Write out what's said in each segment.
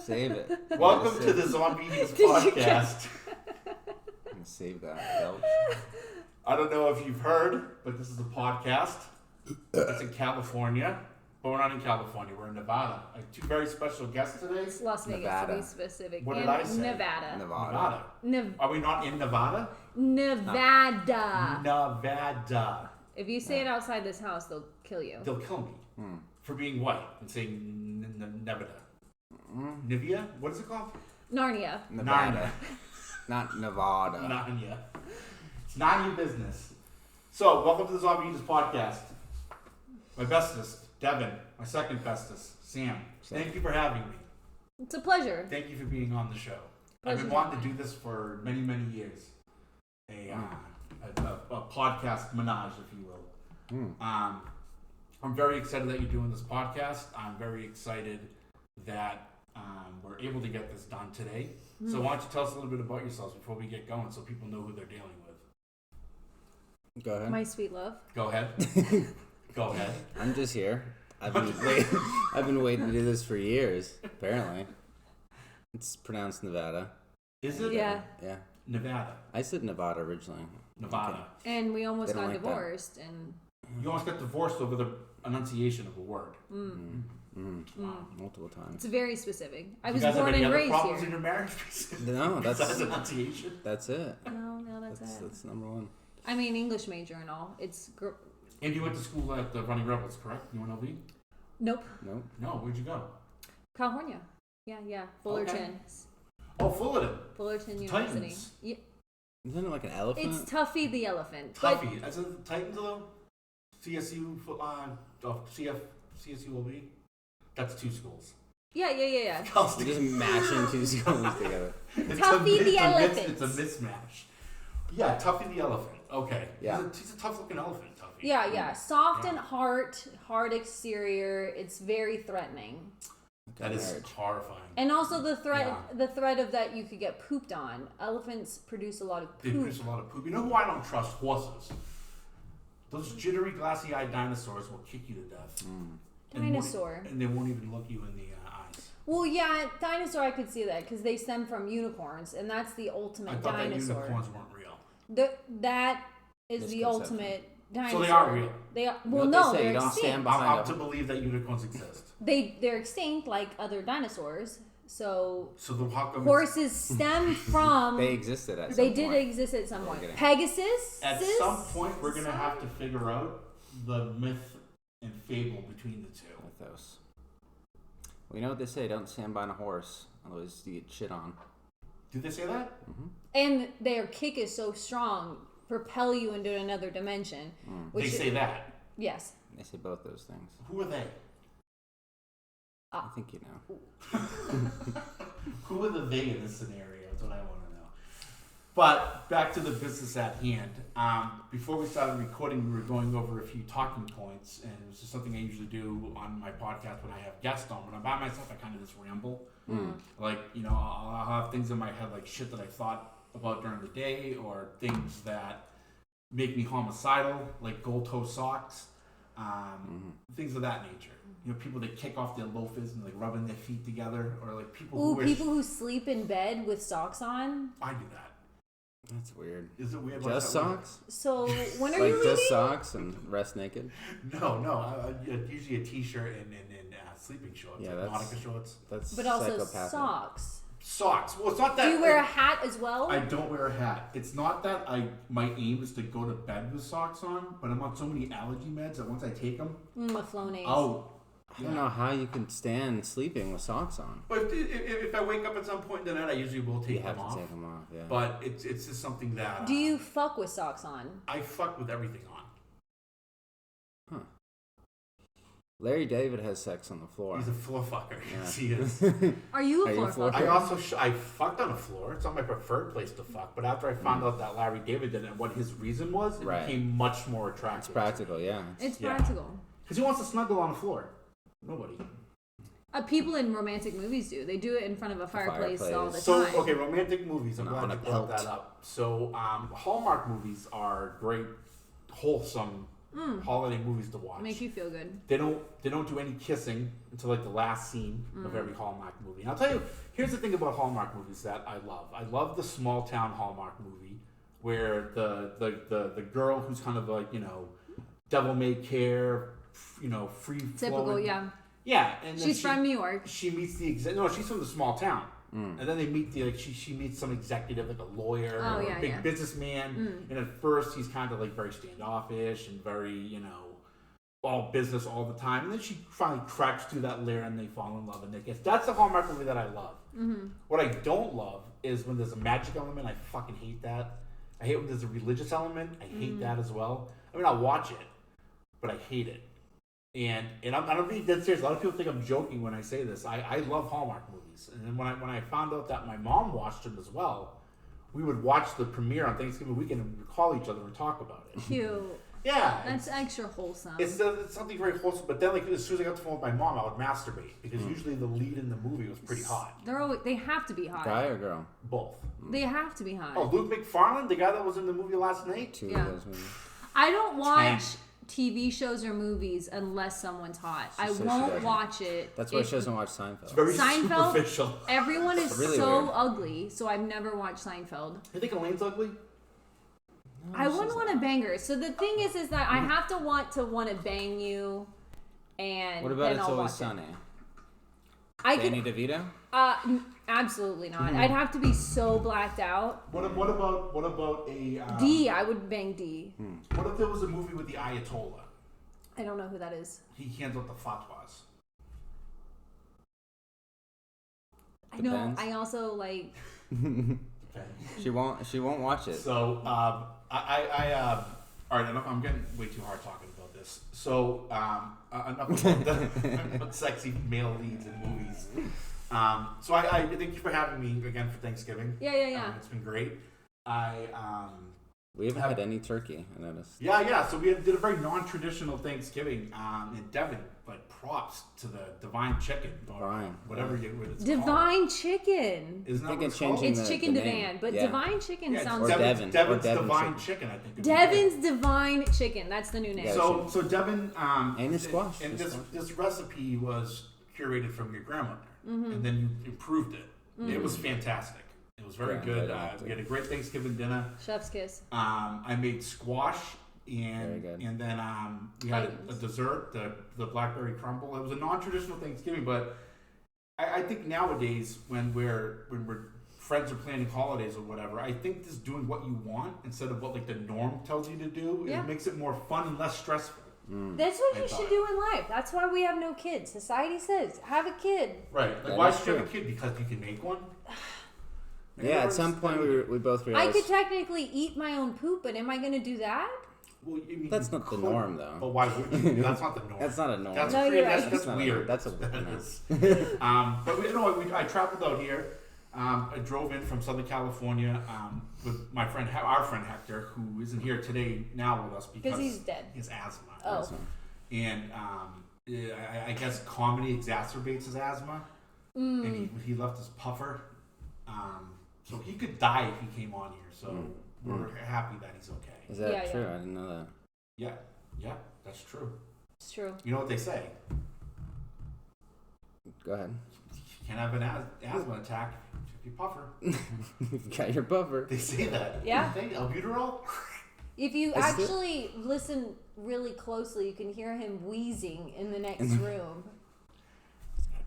Save it. Welcome to the Zombie Podcast. Save that. I don't know if you've heard, but this is a podcast. It's in California, but we're not in California. We're in Nevada. I have two very special guests today. It's Las Vegas, Nevada. to be specific. What did I say? Nevada. Are we not in Nevada? Nevada. Nevada. If you say it outside this house, they'll kill you. They'll kill me for being white and saying Nevada. Nivea? What is it called? Narnia. Nevada. Not Nevada. Narnia. It's not your business. So, welcome to the Zombie Eaters Podcast. My bestest, Devin. My second bestest, Sam. Thank you for having me. It's a pleasure. Thank you for being on the show. Pleasure. I've been wanting to do this for many, many years. A podcast menage, if you will. I'm very excited that you're doing this podcast. I'm very excited that we're able to get this done today. So why don't you tell us a little bit about yourselves before we get going so people know who they're dealing with. Go ahead. My sweet love. Go ahead. Go ahead. I'm just here. I've been waiting to do this for years, apparently. It's pronounced Nevada. Is it? Yeah. Yeah. Nevada. I said Nevada originally. Nevada. Okay. And we almost They don't got like that. divorced. And You almost got divorced over the enunciation of a word. Wow. Multiple times. it's very specific. I You was guys have born any and other raised problems here. in your marriage? No, Besides enunciation? that's it. No, that's it. That's number one. I mean, English major and all. It's And you went to school at the Running Rebels, correct? UNLV? nope. Nope. No, where'd you go? California. Yeah. Fullerton. Oh, Fullerton. Fullerton University. Titans. Yeah. Isn't it like an elephant? It's Tuffy the elephant. Tuffy. As in Titans, though? CSU, CSU will be? That's two schools. Yeah. You're just mashing two schools together. Tuffy the elephant. It's a mismatch. Yeah, Tuffy the elephant. Okay. Yeah. He's a tough looking elephant, Tuffy. Yeah. Soft Yeah. and hard exterior. It's very threatening. That is Marriage. horrifying. And also the threat of that you could get pooped on. Elephants produce a lot of They poop. produce a lot of poop. You know who I don't trust? Horses. Those jittery, glassy-eyed dinosaurs will kick you to death. Dinosaur. And they won't even look you in the eyes. Well, yeah, dinosaur. I could see that because they stem from unicorns, and that's the I ultimate thought dinosaur. that unicorns weren't real. That is the Misconception. ultimate dinosaur. So they are real. They are. You Well, know what no, they say, they're you don't extinct. stand I'm behind up to them. believe that unicorns exist. They're extinct like other dinosaurs. So How come horses stem from. They existed at some They point. did exist at some point. getting- Pegasus. at some point we're going to have to figure out the myth and fable between the two. Mythos. Well, you know what they say, don't stand behind a horse, otherwise you get shit on. Did they say that? And their kick is so strong, propel you into another dimension. They say that. Yes. They say both those things. Who are they? I think you know. Who are the they in this scenario? That's what I want to know. But back to the business at hand. Before we started recording, we were going over a few talking points, and it was just something I usually do on my podcast when I have guests on. When I'm by myself, I kind of just ramble. Like, I'll have things in my head, like shit that I thought about during the day, or things that make me homicidal, like gold toe socks, things of that nature. People that kick off their loafers and like rubbing their feet together, or like people who wear people who sleep in bed with socks on. I do that. That's weird. Is it weird? Just socks? So when are Like you just leaving? socks and rest naked? No. Usually a t-shirt and sleeping shorts, Yeah, like that's- Nautica shorts. That's But also psychopathic. socks. Socks. Well, it's not that. Do you wear a hat as well? I don't wear a hat. It's not that my aim is to go to bed with socks on, but I'm on so many allergy meds that once I take them, A Flonase. I don't know how you can stand sleeping with socks on. But if I wake up at some point in the night, I usually will You take have them to off. take them off, yeah. But it's just something that. Do you fuck with socks on? I fuck with everything on. Larry David has sex on the floor. He's a floor fucker. Yeah. Yes, he is. Are you a Are you floor a floor fucker? I also I fucked on a floor. It's not my preferred place to fuck. But after I found out that Larry David did it and what his reason was, it Right. became much more It's attractive. practical, yeah. It's Yeah. practical. Because who wants to snuggle on the floor? Nobody. People in romantic movies do. They do it in front of a fireplace all the So, time. okay, romantic movies. I'm Not glad on you a brought pelt. that up. So, Hallmark movies are great, wholesome holiday movies to watch. Make you feel good. They don't do any kissing until like the last scene of every Hallmark movie. And I'll tell you, here's the thing about Hallmark movies that I love. I love the small town Hallmark movie where the girl who's kind of like, devil may care, free flowing. Typical, yeah. Yeah, and then she's from New York. She meets the she's from the small town. And then they meet she meets some executive, like a lawyer or a big businessman. And at first he's kind of like very standoffish and very, all business all the time. And then she finally cracks through that layer and they fall in love. And that's the Hallmark movie that I love. What I don't love is when there's a magic element. I fucking hate that. I hate when there's a religious element. I hate that as well. I mean, I'll watch it, but I hate it. And I'm being dead serious. A lot of people think I'm joking when I say this. I love Hallmark movies. And then when I found out that my mom watched them as well, we would watch the premiere on Thanksgiving weekend and we'd call each other and talk about it. Cute. Yeah. That's extra wholesome. It's something very wholesome. But then, like, as soon as I got the phone with my mom, I would masturbate because usually the lead in the movie was pretty hot. They have to be hot. Guy or girl? Both. They have to be hot. Oh, Luke McFarlane, the guy that was in the movie last night? Two of those movies. I don't watch TV shows or movies unless someone's hot. I won't watch it. That's why she doesn't watch Seinfeld. It's very superficial. Everyone is really so weird. ugly, so I've never watched Seinfeld. You think Elaine's ugly? No, I wouldn't want to bang her. So the thing is that I have to want to bang you, and what about then It's I'll Always watch Sunny? Danny DeVito? Absolutely not. I'd have to be so blacked out. What about a D? I would bang D. What if there was a movie with the Ayatollah? I don't know who that is. He hands out the fatwas. I know. I also like. She won't watch it. So all right. I'm getting way too hard talking about this. So enough about sexy male leads in movies. So I thank you for having me again for Thanksgiving. Yeah. It's been great. We haven't had any turkey, I noticed. Yeah. So we did a very non-traditional Thanksgiving. And Devin, like, props to the Divine Chicken. Divine. Whatever it's Divine called. Chicken. Isn't that what it's changing called? It's Chicken Divan, but Divine Chicken sounds... Or Devin. Devin's Devin Divine Chicken, I think. Devon's Divine Chicken. That's the new name. Yeah, So Devin... and your squash. And this recipe was curated from your grandmother. And then you improved it. It was fantastic. It was very good. We had a great Thanksgiving dinner. Chef's kiss. I made squash, and then we had a dessert, the blackberry crumble. It was a non-traditional Thanksgiving, but I think nowadays when we're friends are planning holidays or whatever, I think just doing what you want instead of what like the norm tells you to do, it makes it more fun and less stressful. That's what you should do in life. That's why we have no kids. Society says, have a kid. Right. Like, why should you have a kid? Because you can make one? Yeah, at some point we both realized... I could technically eat my own poop, but am I going to do that? Well, that's not the norm, though. But why would you? That's not the norm. That's not a norm. That's you're right. That's weird. That's a weird. But I traveled out here. I drove in from Southern California with our friend Hector, who isn't here today now with us because he's dead. He has asthma. Oh. And I guess comedy exacerbates his asthma. And he left his puffer. So he could die if he came on here. So we're happy that he's okay. Is that true? I didn't know that. Yeah, that's true. It's true. You know what they say? Go ahead. You can't have an asthma attack if you puffer. You've got your buffer. They say that. Yeah. Albuterol? If you actually listen really closely, you can hear him wheezing in the next room.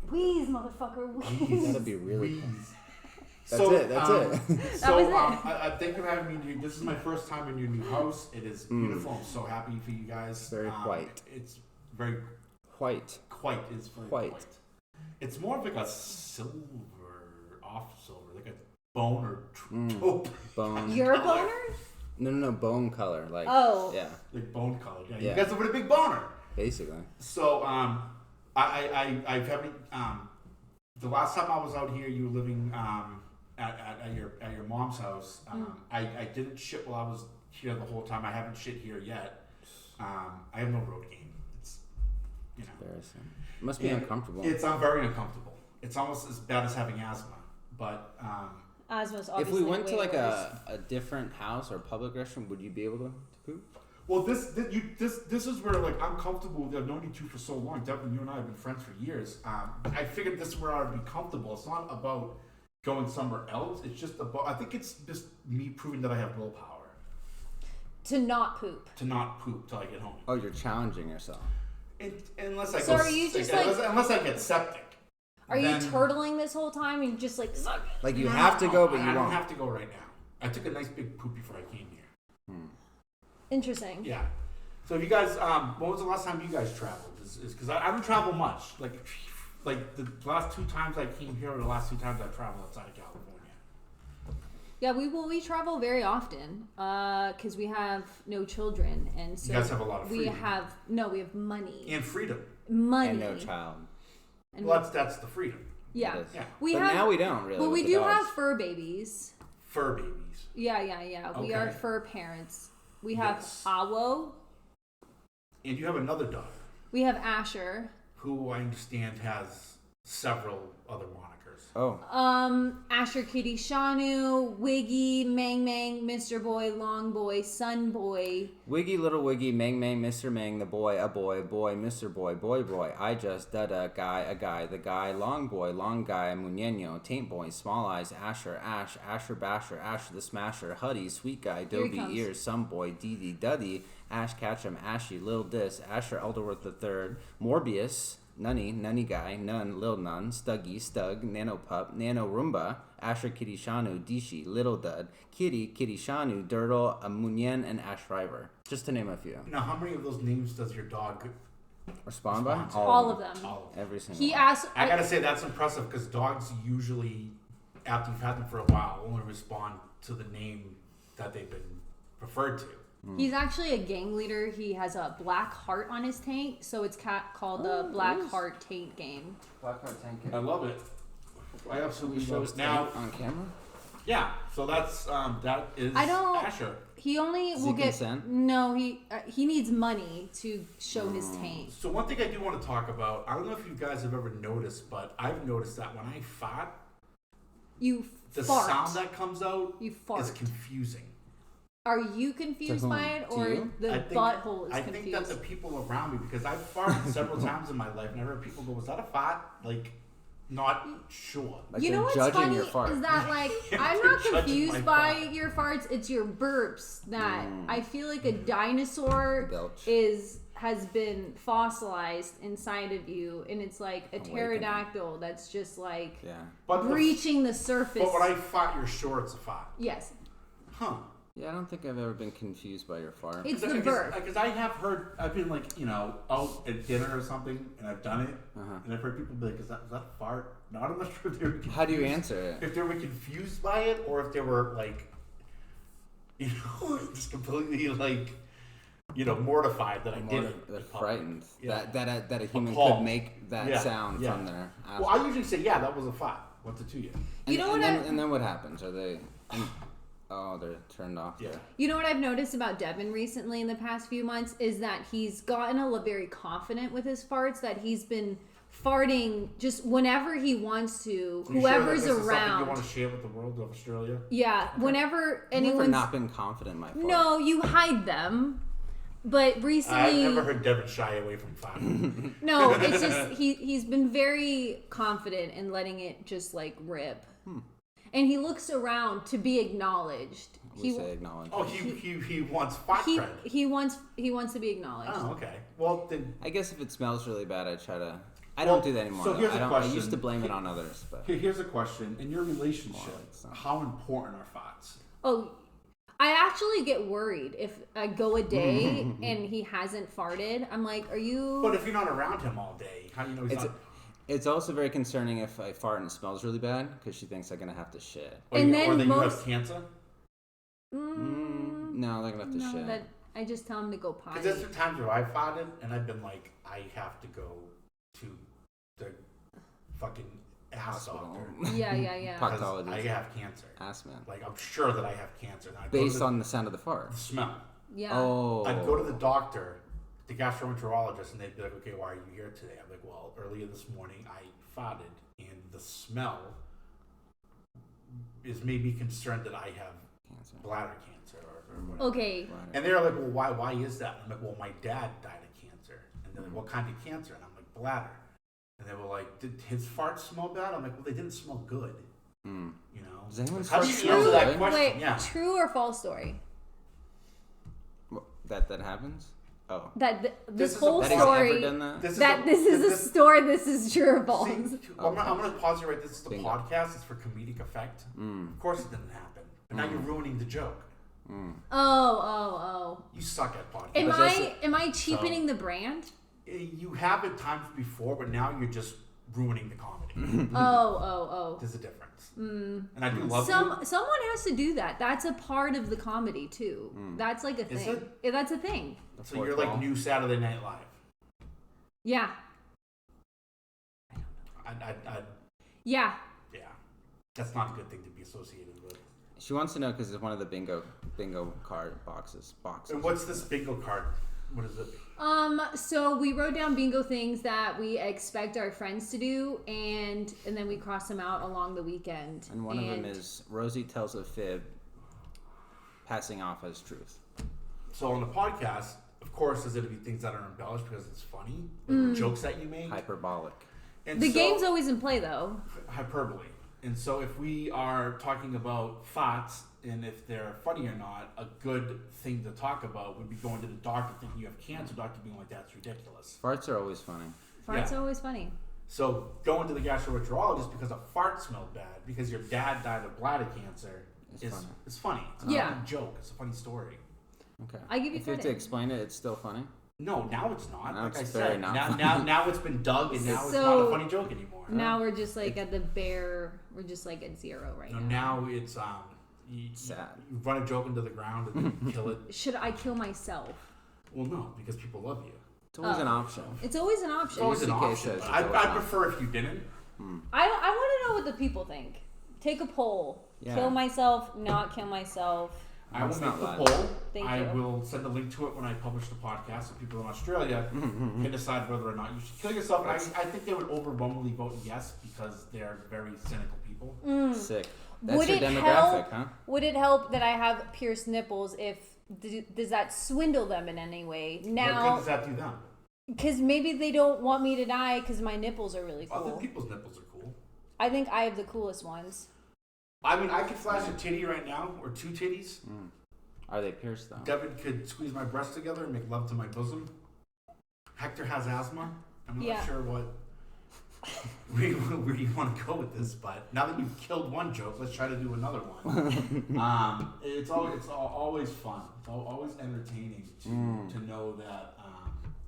Wheeze, motherfucker, wheeze. That'd be really cool. That's So, it. That was it. Thank you for having me. This is my first time in your new house. It is beautiful. I'm so happy for you guys. Very white. It's very white. Quite. It's very white. It's more of like a silver, like a bone or taupe. Bone. You're a boner? No, bone color. Like, yeah. Like bone color. Yeah. You guys have a big boner. Basically. So, I've had the last time I was out here, you were living at your mom's house. I didn't shit while I was here the whole time. I haven't shit here yet. I have no road game. It's embarrassing. It must be uncomfortable. I'm very uncomfortable. It's almost as bad as having asthma. But asthma's if obviously we went to like worse. a different house or public restroom, would you be able to poop? Well, this is where like I'm comfortable with. I've known you two for so long. Devin, you and I have been friends for years. I figured this is where I would be comfortable. It's not about going somewhere else. It's just about. I think it's just me proving that I have willpower To not poop. to not poop till I get home. Oh, you're challenging yourself. Unless I So go, are you just unless I get septic. Are you then- turtling this whole time and just like suck it? Like you have to go, but you I won't. don't have to go right now. I took a nice big poop before I came here. Interesting. Yeah. So if you guys, when was the last time you guys traveled? Is because I don't travel much. Like the last 2 times I came here, or the last 2 times I traveled outside of California. Yeah, we travel very often because we have no children, and so You guys have a lot of freedom. we have money And freedom. And no child. And Well, that's the freedom. yeah, It is. Yeah. we But have. now we don't really. Well, we with the do dogs. have fur babies. Fur babies. Yeah. We are Okay. fur parents. We have Yes. Awo. And you have another dog We have Asher. who I understand has several other monikers. Oh, Asher Kitty Shanu, Wiggy, Mang Mang, Mr. Boy, Long Boy, Sun Boy. Wiggy, little Wiggy, Mang Mang, Mr. Mang, the boy, a boy, boy, Mr. Boy, boy, I just, a guy, the guy, long guy, Muñeño, taint boy, small eyes, Asher, Ash, Asher Basher, Asher the Smasher, Huddy, sweet guy, Here he Dobie, comes. ears, some boy, Dee Duddy, Ash Ketchum, Ashy, Lil Dis, Asher Elderworth III, Morbius, Nunny guy, Nun, Lil Nun, Stuggy, Stug, Nano Pup, Nano Roomba, Asher Kitty Shanu, Dishi, Little Dud, Kitty Shanu, Dirtle, Munyen, and Ash River. Just to name a few. Now, how many of those names does your dog Respond by? Respond to. All of them. All of them? Every single He one. asked. I gotta say that's impressive because dogs usually, after you've had them for a while, only respond to the name that they've been referred to. He's actually a gang leader. He has a black heart on his taint, so it's called the Black Heart Taint Game. I love it. I absolutely Show love us it. Now, on camera? yeah. So that is I don't- Asher. He only Does will he get consent? no. He needs money to show his taint. So one thing I do want to talk about, I don't know if you guys have ever noticed, but I've noticed that when I fart, You the fart. sound that comes out You fart. is confusing. Are you confused To by whom? it, To or you? the butthole is I confused? think that the people around me, because I've farted several times in my life, and I heard people go, "Was that a fart?" Like, not sure. Like You know they're what's judging funny your fart. is that like Yeah, I'm they're not judging confused my by fart. your farts. It's your burps that I feel like a dinosaur Belch. has been fossilized inside of you, and it's like a Awakening. pterodactyl that's just like Yeah. But breaching the surface. But when I fart, you're sure it's a fart. Yes, Huh. Yeah, I don't think I've ever been confused by your fart. it's the burp. Because I have heard, I've been like, out at dinner or something, and I've done it, Uh-huh. and I've heard people be like, "Is that a fart?" No, I'm not sure if they were confused. How do you answer it? If they were confused by it, or if they were like, just completely like, mortified that I did it. They're in public. frightened Yeah. that a human Appalled. could make that Yeah, sound yeah. from their Well, I usually say, "Yeah, that was a fart." What's it to you? You know what and then what happens? Are they? Oh, they're turned off. Yeah. There. You know what I've noticed about Devin recently in the past few months is that he's gotten very confident with his farts, that he's been farting just whenever he wants to, You whoever's sure that this is something around. you want to share with the world of Australia? Yeah, whenever I've never anyone's not been confident in my fart. No, you hide them. But recently I've never heard Devin shy away from farting. no, it's just he's been very confident in letting it just like rip. And he looks around to be acknowledged. We say acknowledge. Oh, he wants fart he cred. he wants to be acknowledged. Oh, okay. Well, then I guess if it smells really bad, I try to. I don't do that anymore. so though. here's a I don't. question. I used to blame it on others, but here's a question: in your relationship, More like some. how important are farts? Oh, I actually get worried if I go a day and he hasn't farted. I'm like, are you? But if you're not around him all day, how do you know he's not? it's also very concerning if I fart and it smells really bad because she thinks I'm gonna have to shit. Or And you, then or that you have most- cancer? No, they're gonna have to no, shit. that I just tell him to go potty. Because there's been times where I've farted and I've been like, I have to go to the fucking ass Hospital. doctor. Yeah. Because Proctologist. I have cancer. Ass man. Like, I'm sure that I have cancer. And I go to Based on the sound of the fart. the smell. Yeah. Oh. I'd go to the doctor, the gastroenterologist, and they'd be like, "Okay, why are you here today?" I'm like, "Well, earlier this morning I farted, and the smell is made me concerned that I have Cancer. bladder cancer or whatever. Okay. And they're like, well, why is that? I'm like, well, my dad died of cancer. And they're like, what kind of cancer? And I'm like, bladder. And they were like, did his farts smell bad? I'm like, well, they didn't smell good. You know? Does anyone how do fart you answer that good? question? Wait, Yeah. true or false story? That happens? Oh. That this is whole a- That he's story. ever done that? This is a story. This is true or false. See, I'm going to pause you right. This is the Bingo. podcast. It's for comedic effect. Of course it didn't happen. But now you're ruining the joke. Oh. You suck at podcasts. Am I cheapening the brand? You have it times before, but now you're just ruining the comedy. Oh. There's a difference. And I do love you. Someone has to do that. That's a part of the comedy too. That's like a thing. Is it? Yeah, that's a thing. So you're like new Saturday Night Live. Yeah. Yeah. That's not a good thing to be associated with. She wants to know because it's one of the bingo card boxes. And what's this bingo card? What is it? So we wrote down bingo things that we expect our friends to do, and then we cross them out along the weekend. And one of them is Rosie tells a fib, passing off as truth. So on the podcast, of course, there's going to be things that are embellished because it's funny, like jokes that you make. Hyperbolic. And the game's always in play, though. Hyperbole. And so if we are talking about thoughts and if they're funny or not, a good thing to talk about would be going to the doctor thinking you have cancer, doctor being like, that's ridiculous. Farts are always funny. Farts are always funny. So going to the gastroenterologist because a fart smelled bad, because your dad died of bladder cancer, is funny. It's funny. It's not a joke. It's a funny story. Okay. I give you if you have to credit. explain it, it's still funny. No, now it's not. Now like it's I very said, not now it's been dug, and now it's So- not a funny joke anymore. Now we're just like at the bare. We're just like at zero right now. Now it's Sad. You run a joke into the ground and then you kill it. Should I kill myself? Well, no, because people love you. It's always an option. It's always an option. It's always an CK option. says it's I always an prefer if you didn't. I want to know what the people think. Take a poll. Yeah. Kill myself, not kill myself. I will Let's make not the lie. poll. Thank I you. will send a link to it when I publish the podcast, so people in Australia can decide whether or not you should kill yourself. I think they would overwhelmingly vote yes because they're very cynical people. Sick. That's Would your it demographic, help? huh? Would it help that I have pierced nipples? Does that swindle them in any way? What good Now, does that do them? because maybe they don't want me to die because my nipples are really Other cool. people's nipples are cool. I think I have the coolest ones. I mean, I could flash a titty right now, or two titties. Are they pierced though? Devin could squeeze my breasts together and make love to my bosom. Hector has asthma. I'm not sure where you want to go with this, but now that you've killed one joke, let's try to do another one. It's always fun. It's always entertaining to know that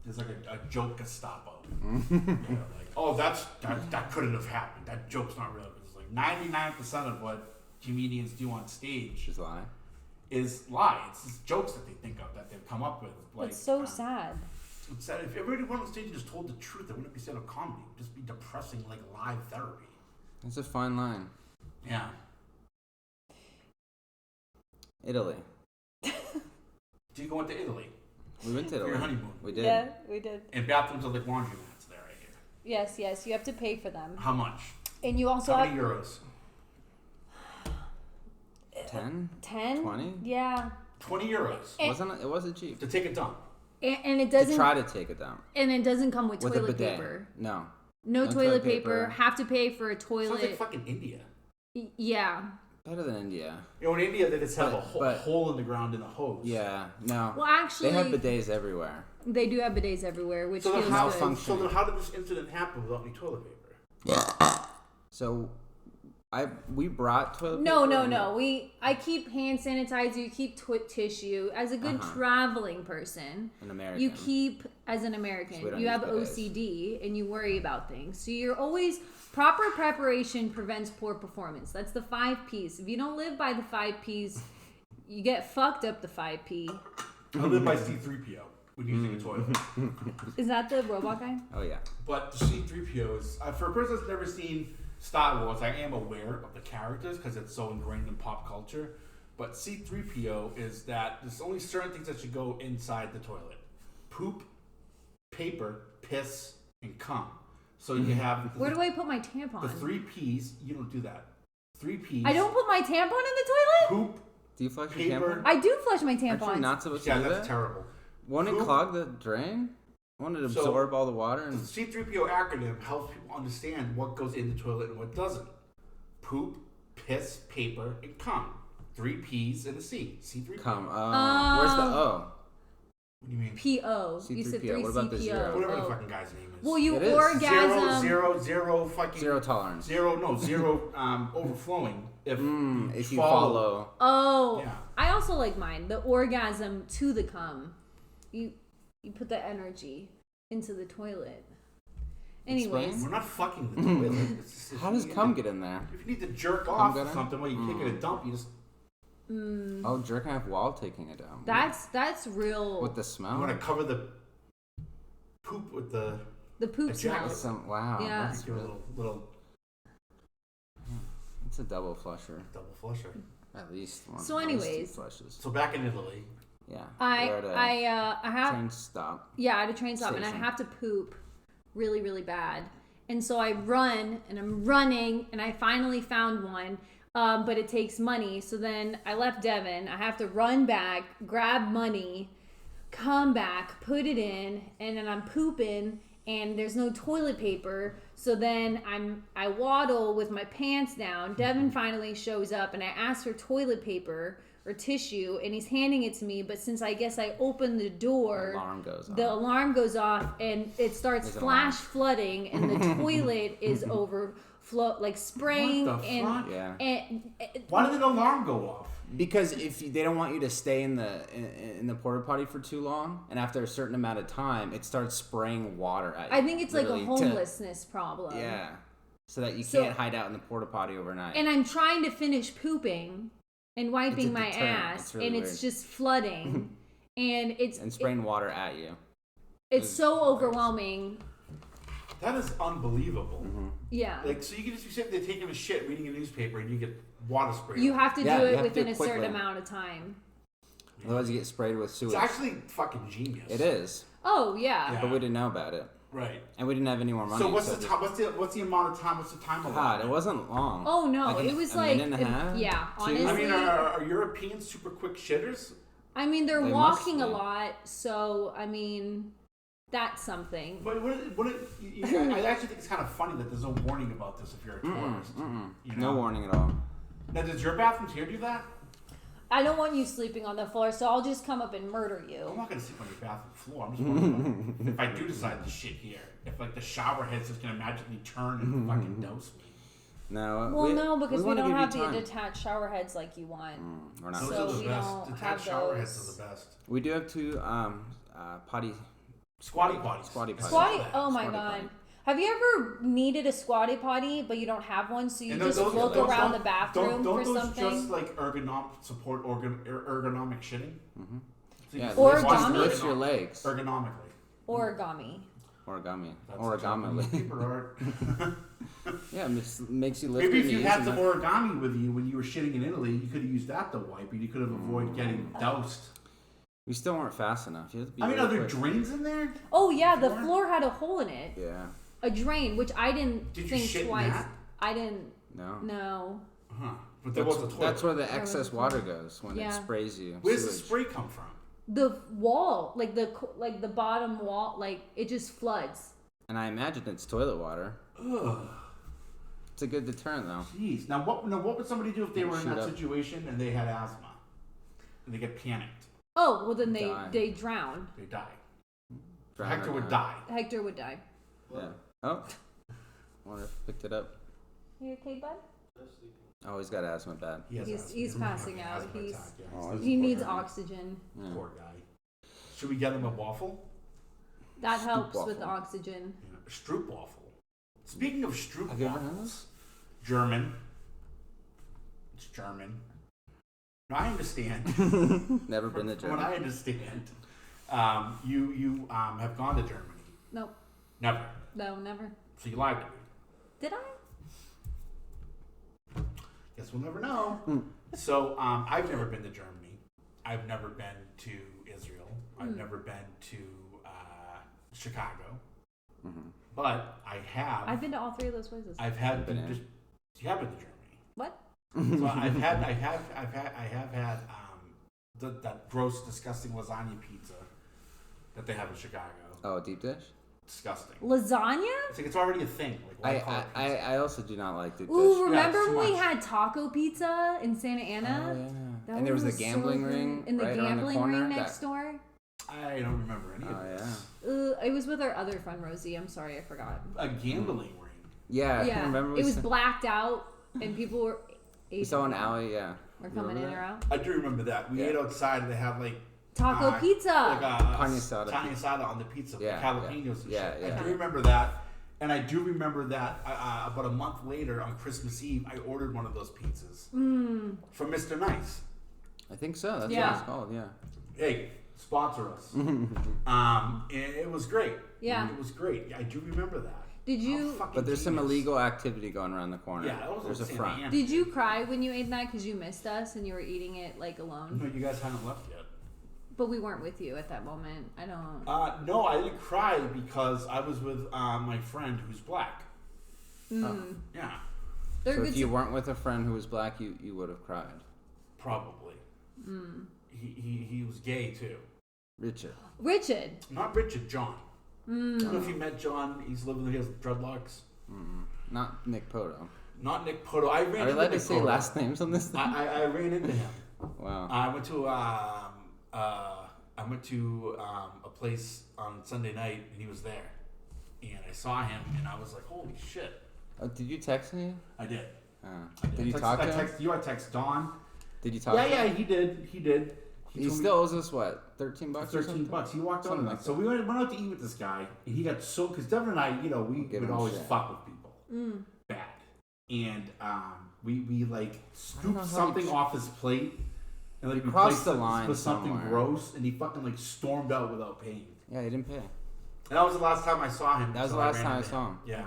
there's like a joke Gestapo. Like, oh, that couldn't have happened. That joke's not real. It's like 99% of what comedians do on stage Just lie. is lie. It's just jokes that they think of that they've come up with. Like, It's so sad. it's sad. If everybody went on stage and just told the truth, it wouldn't be stand-up comedy. It would just be depressing, like live therapy. It's a fine line. Yeah. Italy. Do you go into Italy? We went to For Italy. your honeymoon. We did. Yeah, we did. And bathrooms are like laundromats there, I hear. Yes, you have to pay for them. How much? And you also How have many euros? 10? 10? 20? Yeah. 20 euros It wasn't cheap. to take a dump. And it To doesn't try to take it down. and it doesn't come with With a toilet bidet. paper. No. No No toilet toilet paper. paper. Have to pay for a Sounds toilet. like fucking India. Yeah. Better than India. You know, in India, they just have But- a hole in the ground in the hose. Yeah. No. Well, actually, They have bidets everywhere. they do have bidets everywhere, which So then, feels how, good. malfunction. so then how did this incident happen without any toilet paper? So, we brought toilet No, paper. no. I keep hand sanitizer. You keep tissue. As a good traveling person, An American. you keep as an So we American. don't You have use bidets. OCD and you worry about things. So you're always proper preparation prevents poor performance. That's the 5 P's. If you don't live by the 5 P's, you get fucked up the 5P. I live by C-3PO when using a toilet. Is that the robot guy? Oh, yeah. But the C-3PO is, for a person that's never seen Star Wars, I am aware of the characters because it's so ingrained in pop culture. But C-3PO is that there's only certain things that should go inside the toilet. Poop, paper, piss, and cum. So you have Where do I put my tampon? the 3 P's. You don't do that. 3 P's. I don't put my tampon in the toilet? Poop, Do you flush paper. your tampon? I do flush my Aren't you tampons. not supposed to Yeah, do that's that? terrible. Won't it Poop. clog the drain? Won't it So- absorb all the water? The And C3PO acronym helps people understand what goes in the toilet and what doesn't. Poop, piss, paper, and cum. 3 P's and a C. C3PO. come. Where's the O? What do you mean? P.O. You said C3PO. 3 What about the C.P.O. zero? Whatever the Oh. fucking guy's name is. Well, you It is. orgasm. Zero fucking... Zero tolerance. Zero overflowing if If you follow. Oh, Yeah. I also like mine. The orgasm to the cum. You put the energy into the toilet. Anyways, Explain. We're not fucking the toilet. It's just- if How you does need cum to- get in there? If you need to jerk Cum off get or in? something while you're taking a dump, you just... Oh, jerking off while taking it down. that's real. With the You smell? want to cover the poop with the... The poop Ejaculate. smells. Wow. Yeah. That's Your really, little it's a double flusher. double flusher. At least one. So at least two anyways. flushes. So back in Italy, Yeah. I We're at a have train stop. yeah, at a train stop, and I Station. have to poop really, really bad. And so I run, and I'm running, and I finally found one, but it takes money. So then I left Devin. I have to run back, grab money, come back, put it in, and then I'm pooping, and there's no toilet paper. So then I waddle with my pants down. Devin finally shows up, and I ask for toilet paper or tissue, and he's handing it to me. But since I guess I opened the door, Alarm goes on. the alarm goes off, and it starts There's an flash flooding, and the toilet is like spraying. What the and, fuck? Yeah. and why did an alarm go off? Because they don't want you to stay in the porta potty for too long, and after a certain amount of time, it starts spraying water at you. I think it's like a literally, homelessness problem. Yeah. So that you So- can't hide out in the porta potty overnight. And I'm trying to finish pooping and wiping It's a my deterrent. ass, It's really and it's weird. just flooding, and and spraying water at you. it's so overwhelming. That is unbelievable. Yeah. Like, so you can just be sitting there taking a shit, reading a newspaper, and you get water sprayed. You have to Yeah, do you it have to within do a it certain quickly. amount of time. Otherwise, you get sprayed with sewage. It's actually fucking genius. It is, Oh yeah. Yeah. but we didn't know about it, Right. and we didn't have any more money. So what's the just- time? What's the amount of time? What's the time God, allotment? it wasn't long. Oh no, Like it was a like minute and a half, yeah. two? Honestly, I mean, are Europeans super quick shitters? I mean, they're They walking must a be. lot, so I mean, that's something. But I actually think it's kind of funny that there's no warning about this if you're a tourist. You know? No warning at all. Now, does your bathrooms here do that? I don't want you sleeping on the floor, so I'll just come up and murder I'm you. not gonna sleep on your bathroom floor. I'm just wondering if I do decide to shit here, if like the shower head's just gonna magically turn and fucking dose me. No. Well, no, because we wanna don't give you have the time. detached shower heads like you want. We're not. Those So are the we best. don't Detached have shower those. heads are the best. We do have two potty. Squatty potties. Squatty potties. Squatty? I saw that. Oh my Squatty god. potty. Have you ever needed a squatty potty but you don't have one, so you And just those- look those around don't- the bathroom don't for those something? just like ergonomic shitting? So you Yeah, just Origami? watch the lifts your legs. ergonomically. Origami. Origami. That's Origami. paper art. Yeah, it makes you lift Maybe your if you knees had and some then- origami with you when you were shitting in Italy, you could have used that to wipe, and you could have avoided getting doused. We still weren't fast enough. You have to be I mean, really are there quick. drains in there? Oh yeah, the Floor? floor had a hole in it. Yeah. A drain, which I didn't Did you think shit in twice. that? I didn't No. know. Huh. But there was a toilet. That's where the was excess a water toilet. goes when Yeah. it sprays you. Where's the Sewage. spray come from? The wall, like the bottom wall, like it just floods. And I imagine it's toilet water. Ugh. It's a good deterrent though. Jeez. Now what would somebody do if they were in Shoot that up. situation and they had asthma? And they get panicked. Oh well, then Die. they drown. They die. Drown Hector or would die. die. Hector would die. Yeah. Oh. Wonder if picked it up. You okay, bud? Oh, he's got asthma bad. He has He's- asthma. he's Fucking passing out. asthma He's- attack, yeah. Oh, He poor needs guy. oxygen. Yeah. Poor guy. Should we get him a waffle? That Stroop helps with waffle. oxygen. Yeah. Stroop waffle. Speaking of Stroop Have you ever had waffles, German. It's German. Now I understand. Never been to From what Germany. I understand, you have gone to Germany. Nope. Never. No, never. So you lied to me. Did I? Guess we'll never know. So I've never been to Germany. I've never been to Israel. I've never been to Chicago. But I have. I've been to all three of those places. I've had. Been in. You have been to Germany. What? So I have had that gross, disgusting lasagna pizza that they have in Chicago. Oh, deep dish. Disgusting. Lasagna? It's like it's already a thing. Like, I also do not like deep dish. Ooh, remember too when we much. had taco pizza in Santa Ana? Oh yeah. That And there was the was so gambling good. ring In the right around the gambling corner. ring next door? I don't remember any of this. Yeah. It was with our other friend Rosie. I'm sorry, I forgot. A gambling ring. Yeah. Yeah, Remember it was blacked out, and people were. we saw an alley. Yeah. Were coming in Remember or that? out. I do remember that. We ate outside and they had like Taco pizza. Carne asada on the pizza, Yeah, like jalapenos and yeah, shit. yeah. I do remember that. And I do remember that about a month later on Christmas Eve, I ordered one of those pizzas from Mr. Nice. I think so. That's Yeah. what it's called. Yeah. Hey, sponsor us. And it was great. Yeah. It was great. I do remember that. Did you? But there's some genius. illegal activity going around the corner. Yeah, that was there's a Santa front. Ana. Did you cry when you ate that because you missed us and you were eating it like alone? No, you guys hadn't left yet. But we weren't with you at that moment. I don't. No, I didn't cry because I was with my friend who's black. Yeah, They're So good if you to- weren't with a friend who was black, you would have cried. probably. He was gay too. Richard. Richard. Not Richard, John. I don't know if you met John. He has dreadlocks. Not Nick Poto. Not Nick Poto. I ran Are we into allowed to Nick say Poto. last names on this thing? I ran into him. Wow. I went to a place on Sunday night and he was there, and I saw him and I was like, "Holy shit!" Oh, did you text me? I did. Did you I talk to him? text you. I text Dawn. Did you talk to him? Yeah, he did. He He told me- still owes us what? $13 or something? $13. He walked Something on like So we went out to eat with this guy, and he got so because Devin and I, we give would him always shit. fuck with people bad, and we like know scooped how something you- off his plate, and like we crossed placed the it line with something somewhere. gross, and he fucking like stormed out without paying. Yeah, he didn't pay. And that was the last time I saw him. That was so the last ran time I into saw him. Yeah,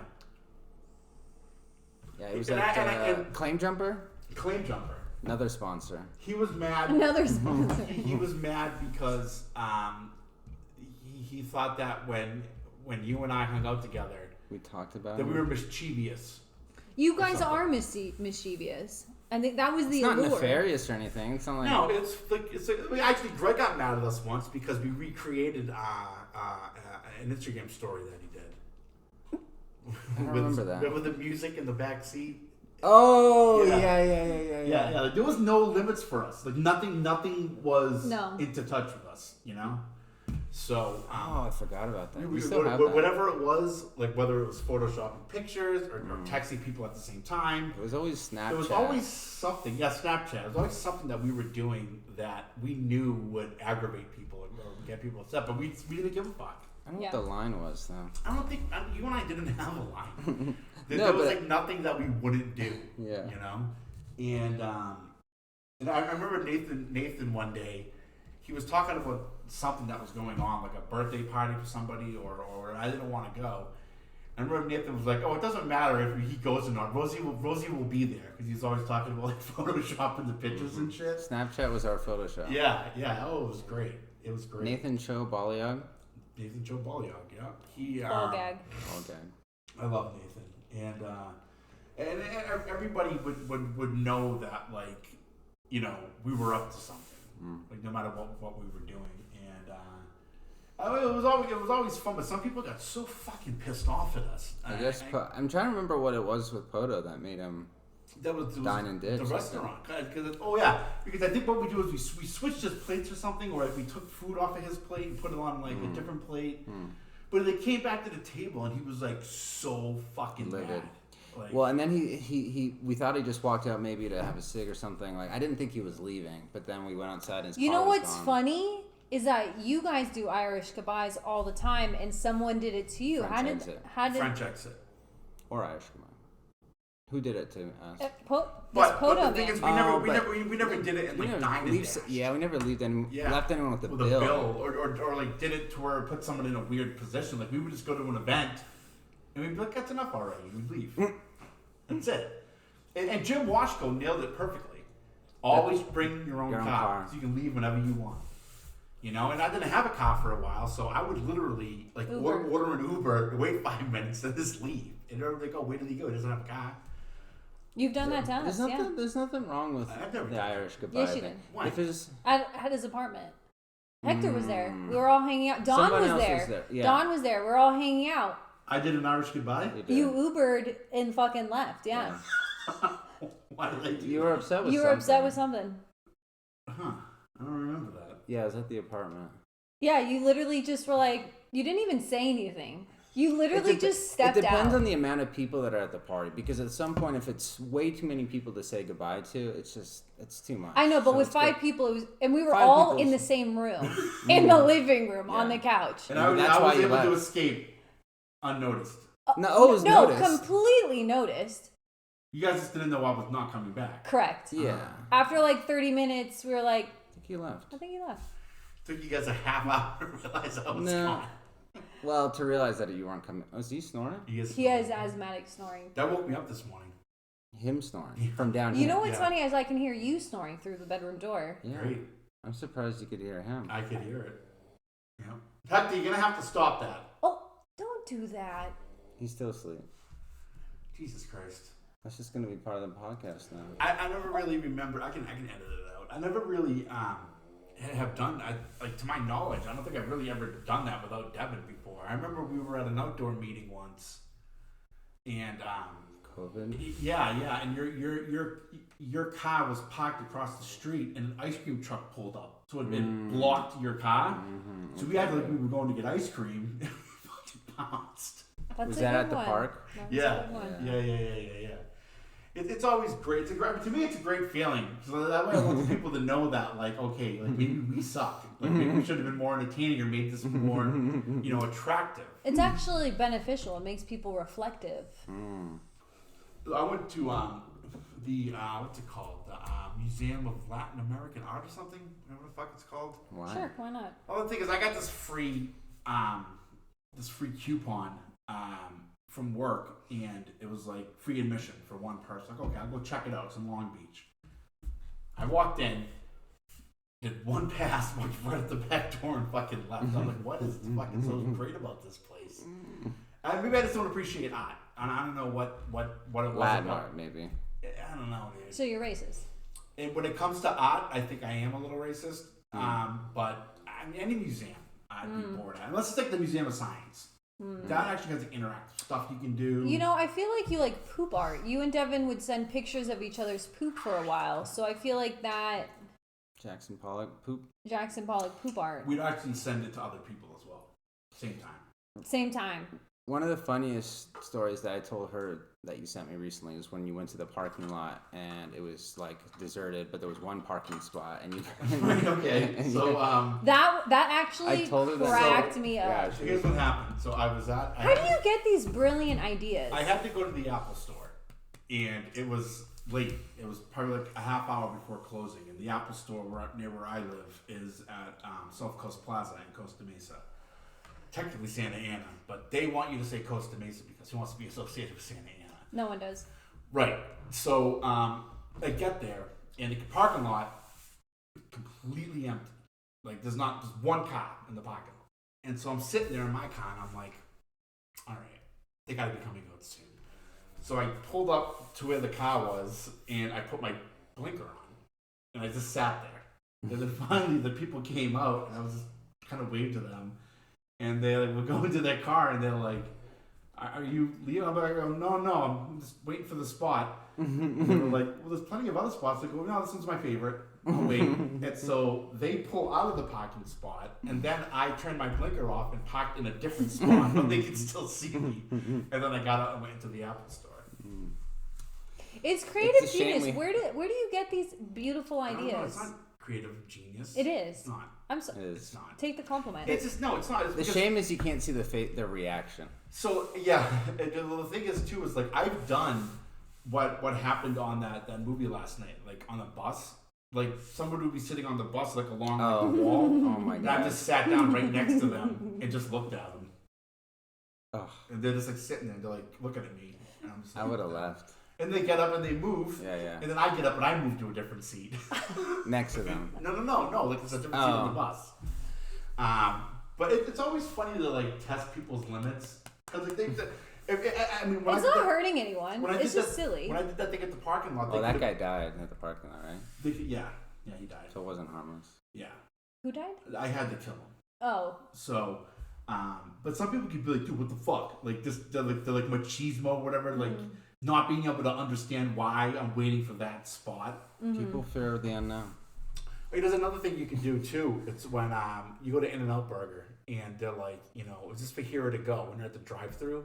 Yeah, it was And at and- Claim Jumper. Claim Jumper. Another sponsor. He was mad. Another sponsor. He was mad because he thought that when you and I hung out together We talked about that him. we were mischievous. You guys something. are mischievous. I think that was the It's not allure. nefarious or anything. It's not like No, it's like actually Greg got mad at us once because we recreated an Instagram story that he did. I don't remember that. With the music in the back seat. Oh Yeah. yeah. Like, there was no limits for us. Like nothing was No. into touch with us. So. Oh, I forgot about that. We- We still have that. whatever it was, like whether it was photoshopping pictures or texting people at the same time, It was always Snapchat. it was always something. Yeah, Snapchat. It was always something that we were doing that we knew would aggravate people or get people upset, but we didn't give a fuck. I don't know Yeah. what the line was though. I don't think you and I didn't have a line. There No, was but- like nothing that we wouldn't do. Yeah. And I remember Nathan one day, he was talking about something that was going on, like a birthday party for somebody, or I didn't want to go. I remember Nathan was like, "Oh, it doesn't matter if he goes or not. Rosie will be there," because he's always talking about like photoshopping the pictures and shit. Snapchat was our Photoshop. Yeah. Oh, it was great. It was great. Nathan Cho Baliag. Nathan Joe Baliog, yeah. He Ball gag. Okay. I love Nathan, and everybody would know that, like, we were up to something, like no matter what we were doing, and it was always fun. But some people got so fucking pissed off at us. I guess I'm trying to remember what it was with Poto that made him. that was Dine and Ditch, the I think. restaurant. Because I think what we do is we switched his plates or something, or like we took food off of his plate and put it on like a different plate. But they came back to the table and he was like so fucking Livid. mad. Like, Well, and then we thought he just walked out maybe to have a cig or something. Like I didn't think he was leaving, but then we went outside and his You car know was what's gone. funny is that you guys do Irish goodbyes all the time, and someone did it to you. French exit. How did French exit. Or Irish come on. Who did it to us? this But Poto the thing man? is, Oh, we never did it in We like never Dine and leave. Dash. Yeah, we never left anyone with a with bill. a bill, or like did it to where it put someone in a weird position. Like we would just go to an event, and we'd be like, "That's enough already." We'd leave. That's it. And Jim Washko nailed it perfectly. Always bring your own car, so you can leave whenever you want. And I didn't have a car for a while, so I would literally like Uber. order an Uber, wait 5 minutes, and just leave. And everybody go, "Where did he go? He doesn't have a car." You've done that to us, There's nothing wrong with I've never the done Irish goodbye. Yes, you thing. did. Why? If it's at his apartment. Hector was there. We were all hanging out. Dawn Someone was else there. was there, yeah. Dawn was there. We're all hanging out. I did an Irish goodbye. You Ubered and fucking left. Yeah. Why did I do You were upset with You were something. upset with something. Huh. I don't remember that. Yeah, I was at the apartment. Yeah, you literally just were like, you didn't even say anything. You literally just stepped out. It depends on the amount of people that are at the party, because at some point, if it's way too many people to say goodbye to, it's too much. I know, but So with it's 5 good. people, it was, and we were 5 all people in the is- same room, in the living room, on the couch. And I That's was why you able to left. escape unnoticed. No, it was no, noticed. completely noticed. You guys just didn't know I was not coming back. Correct. Yeah. After like 30 minutes, we were like, I think you left. I think he left. Took you guys a half hour to realize I was No. gone. Well, to realize that you weren't coming. Was he snoring? He He has asthmatic snoring. That woke me up this morning. Him snoring from down You here. know what's Yeah. funny is I can hear you snoring through the bedroom door. Yeah. Great. I'm surprised you could hear him. I could hear it. Yeah. Hector, you're gonna have to stop that. Oh, don't do that. He's still asleep. Jesus Christ. That's just gonna be part of the podcast now. I never really remember. I can edit it out. I never really have done. Like to my knowledge, I don't think I've really ever done that without Devin before. I remember we were at an outdoor meeting once, and COVID. yeah, and your car was parked across the street, and an ice cream truck pulled up, so it blocked your car. So we acted like we were going to get ice cream. And we fucking bounced. That's Was a that good at the one. park? That was a Yeah. good one. Yeah. It's always great. To me, it's a great feeling. So that way, I want the people to know that, like, okay, like maybe we suck. Like maybe we should have been more entertaining or made this more, attractive. It's actually beneficial. It makes people reflective. I went to the what's it called? The Museum of Latin American Art or something. Whatever the fuck it's called. Why? Sure, why not? Well, the thing is, I got this free coupon from work, and it was like free admission for one person. Like, okay, I'll go check it out. It's in Long Beach. I walked in, did one pass, walked right at the back door, and fucking left. I'm like, what is fucking so great about this place? Maybe I just don't appreciate art. And I don't know what it was Latin about. art, maybe. I don't know, dude. So you're racist. And when it comes to art, I think I am a little racist. But I mean, any museum, I'd be bored at. Unless it's like the Museum of Science. That actually has like interactive stuff you can do. You know, I feel like you like poop art. You and Devin would send pictures of each other's poop for a while. So I feel like that Jackson Pollock poop. Jackson Pollock poop art. We'd actually send it to other people as well. Same time. Same time. One of the funniest stories that I told her that you sent me recently was when you went to the parking lot and it was like deserted, but there was one parking spot and you. Okay, and so That actually I told her that. cracked me up. Yeah, so here's what happened. So I was at. How do you get these brilliant ideas? I had to go to the Apple store, and it was late. It was probably like a half hour before closing, and the Apple store near where I live is at South Coast Plaza in Costa Mesa. Technically Santa Ana, but they want you to say Costa Mesa because he wants to be associated with Santa Ana. No one does. Right. So I get there, and the parking lot completely empty. Like there's one car in the parking lot, and so I'm sitting there in my car, and I'm like, all right, they got to be coming out soon. So I pulled up to where the car was, and I put my blinker on, and I just sat there. And then finally, the people came out, and I was just kind of waved to them. And they were going to their car, and they're like, "Are you Leo?" I'm like, "No, I'm just waiting for the spot." And they were like, "Well, there's plenty of other spots." I go, "No, this one's my favorite. I'll wait." And so they pull out of the parking spot, and then I turned my blinker off and parked in a different spot, but they could still see me. And then I got out and went into the Apple store. It's creative It's a shame genius. Where do you get these beautiful I don't know, ideas? it's not creative genius. It is. It's not. I'm so. It It's is. not. Take the compliment. It's just no. It's not. It's The because- shame is you can't see the reaction. So yeah, the thing is too is like I've done what happened on that movie last night, like on the bus. Like somebody would be sitting on the bus like along like, the wall. Oh my And I god. just sat down right next to them and just looked at them. Ugh, And they're just like sitting there, and they're like looking at me. And I'm just I would have left. And they get up and they move. Yeah. And then I get up and I move to a different seat. Next to them. No. Like it's a different seat on the bus. But it's always funny to like test people's limits because like I mean, when It's not hurting anyone. It's just silly. When I did that thing at the parking lot, Oh, that guy died at the parking lot, right? Yeah, he died. So it wasn't harmless. Yeah. Who died? I had to kill him. Oh. So, but some people could be like, dude, what the fuck? Like this, they're like machismo, or whatever. Like not being able to understand why I'm waiting for that spot. People fear the unknown. Hey, there's another thing you can do too. It's when you go to In-N-Out Burger and they're like, is this for here or to go? When they're at the drive-through,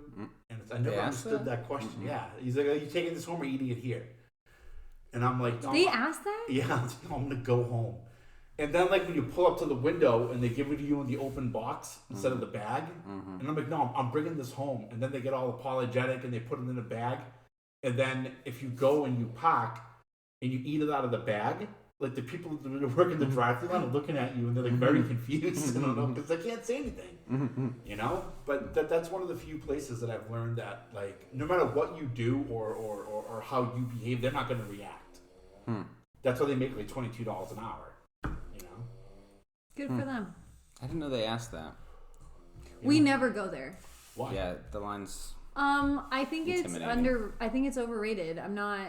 and I never understood that question. Yeah, he's like, are you taking this home or eating it here? And I'm like, no, they asked that? Yeah, I'm gonna go home. And then like when you pull up to the window and they give it to you in the open box instead of the bag, and I'm like, no, I'm bringing this home. And then they get all apologetic and they put it in a bag. And then if you go and you park and you eat it out of the bag, like the people that are working the drive-thru line are looking at you and they're like very confused. I don't know because they can't say anything, But that's one of the few places that I've learned that like no matter what you do or how you behave, they're not going to react. That's why they make like $22 an hour. Good for them. I didn't know they asked that. We never go there. Why? Yeah, the line's. I think it's overrated. I'm not.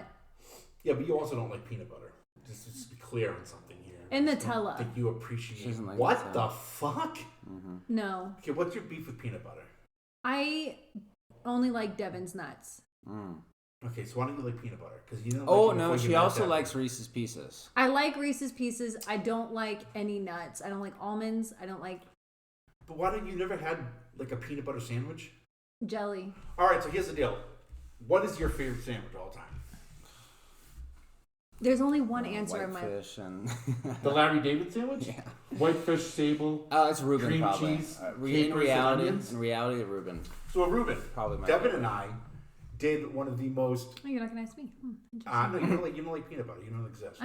Yeah, but you also don't like peanut butter. Just be clear on something here. And Nutella. That you appreciate. Like what Nutella. the fuck? No. Okay, what's your beef with peanut butter? I only like Devin's nuts. Okay, so why don't you like peanut butter? Because you don't. Oh no, she also likes Reese's Pieces. I like Reese's Pieces. I don't like any nuts. I don't like almonds. I don't like. But why don't you never had like a peanut butter sandwich? Jelly. All right, so here's the deal. What is your favorite sandwich of all time? There's only one answer in my. Whitefish and The Larry David sandwich? Yeah. Whitefish, sable. Oh, it's Reuben cream probably. cheese, In reality, Reuben. So Reuben, Probably my Devin favorite. and I did one of the most. Oh, you're not gonna ask me. No, you don't like peanut butter. You don't exist.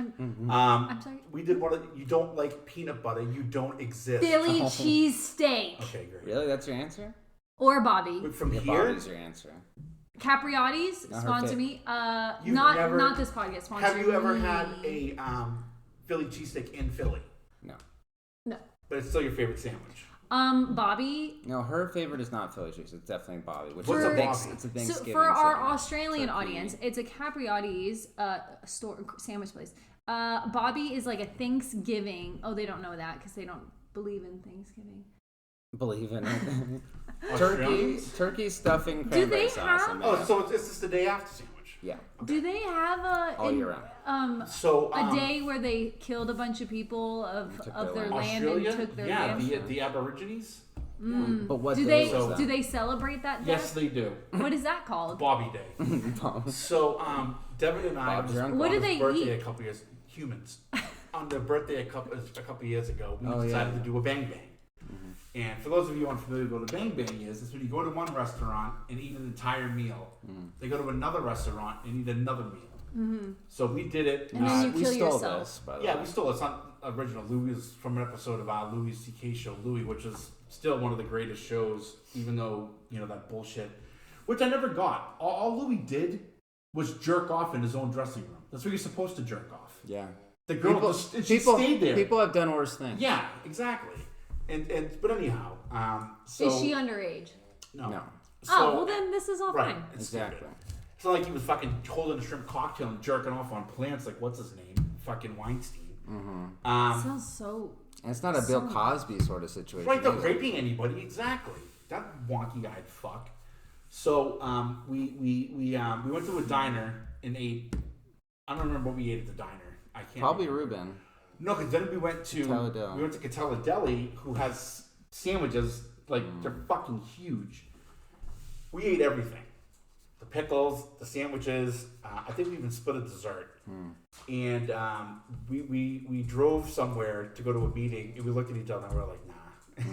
I'm sorry. We did one of. You don't like peanut butter. You don't exist. Philly cheesesteak. Okay, great. Really, that's your answer? Or Bobby. Wait, from Yeah, here, Bobby's your answer. Capriotti's Not her sponsor fit. me. You've Not never- not this podcast. Sponsor have you ever me. had a Philly cheesesteak in Philly? No. No. But it's still your favorite sandwich. Bobby. No, her favorite is not Philly cheese. It's definitely Bobby. Which What's is a big, Bobby? it's a So Thanksgiving. for our segment. Australian Turkey. audience, it's a Capriotti's store sandwich place. Bobby is like a Thanksgiving. Oh, they don't know that because they don't believe in Thanksgiving. Believe in it. Australians? turkey stuffing, Do cranberry they sauce. have- and Oh, mayo. so it's just the day after sandwich. Yeah. Do they have All year round. So a day where they killed a bunch of people of took their their land Australia? and took their yeah, land? the Aborigines. But what Do day they was that? do they celebrate that Yes, death? they do. What is that called? Bobby Day. So Devin and I, Bob's your uncle. What do on his they birthday eat? a couple years. Humans. On their birthday a couple years ago, we Oh, decided yeah. to do a bang bang. And for those of you unfamiliar with what a bang bang is, it's when you go to one restaurant and eat an entire meal. They go to another restaurant and eat another meal. So we did it. And then you we kill stole yourself. this, by the Yeah, way. we stole it. It's not original. Louis is from an episode of our Louis C.K. show, Louis, which is still one of the greatest shows, even though, that bullshit, which I never got. All Louis did was jerk off in his own dressing room. That's where you're supposed to jerk off. Yeah. The girl she stayed there. People have done worse things. Yeah, exactly. But anyhow, so Is she underage? no. No. So, Oh, well then this is all right, fine. it's Exactly. stupid. It's not like he was fucking holding a shrimp cocktail and jerking off on plants like what's his name, fucking Weinstein. Sounds so. And it's not a Bill Cosby sort of situation. Right, they're either. raping anybody, exactly. That wonky-eyed fuck. So we went to a diner and ate. I don't remember what we ate at the diner. I can't. Probably remember. Reuben. No, because then we went to Catella Deli, who has sandwiches like they're fucking huge. We ate everything: the pickles, the sandwiches. I think we even split a dessert. And we drove somewhere to go to a meeting, and we looked at each other and we were like, nah.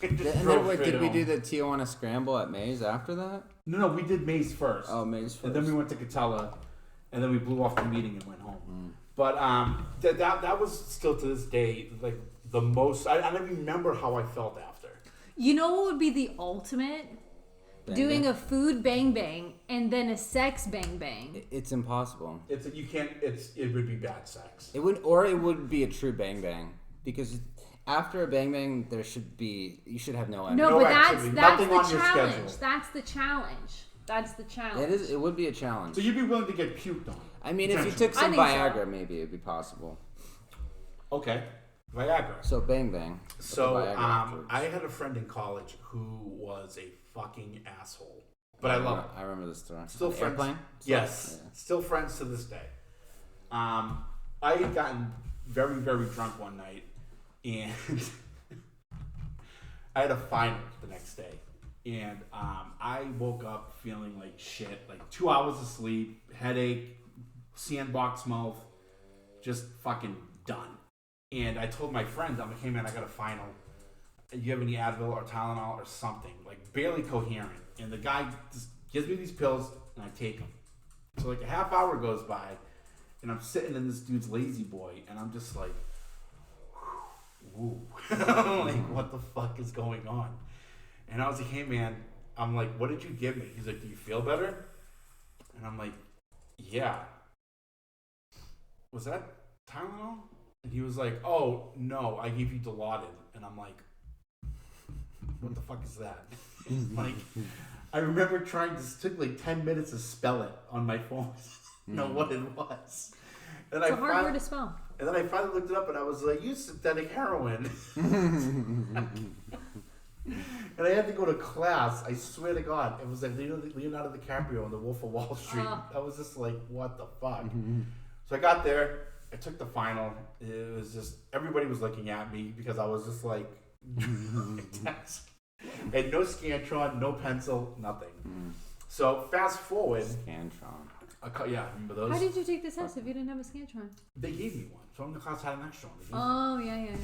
And just And drove then wait, straight did we home. do the Tijuana Scramble at Maze after that? No, we did Maze first. Oh, Maze first. And then we went to Catella, and then we blew off the meeting and went home. But that was still to this day like the most. I don't remember how I felt after. You know what would be the ultimate? Bang Doing bang. a food bang bang and then a sex bang bang. It's impossible. It would be bad sex. It would be a true bang bang because After a bang, you should have no end. No, No but activity, that's nothing the on your challenge. schedule. That's the challenge. That's the challenge. It would be a challenge. So you'd be willing to get puked on? I mean, if you Potentially. took some I think so. Viagra, maybe it'd be possible. Okay, Viagra. So bang. So With the Viagra afterwards. I had a friend in college who was a fucking asshole, but I love him. I remember this story. Still On the friends. Airplane? Yes, Yeah. still friends to this day. I had gotten very, very drunk one night, and I had a final the next day, and I woke up feeling like shit, like 2 hours of sleep, headache, sandbox mouth, just fucking done. And I told my friend, I'm like, hey man, I got a final. Do you have any Advil or Tylenol or something? Like barely coherent. And the guy just gives me these pills, and I take them. So like a half hour goes by, and I'm sitting in this dude's lazy boy, and I'm just like, whoo. Like, what the fuck is going on? And I was like, hey man, I'm like, what did you give me? He's like, do you feel better? And I'm like, yeah. Was that Tylenol? And he was like, oh no, I gave you Dilaudid. And I'm like, what the fuck is that? Like, I remember trying to, took like 10 minutes to spell it on my phone. Know what it was. And It's a hard word to spell. And then I finally looked it up, and I was like, use synthetic heroin. And I had to go to class. I swear to God, it was like Leonardo DiCaprio in The Wolf of Wall Street. I was just like, what the fuck? So I got there. I took the final. It was just, everybody was looking at me because I was just like, and no Scantron, no pencil, nothing. So fast forward. Scantron. Yeah, remember those? How did you take the test if you didn't have a Scantron? They gave me one. So in the class had an extra one. They gave me one. Oh, yeah.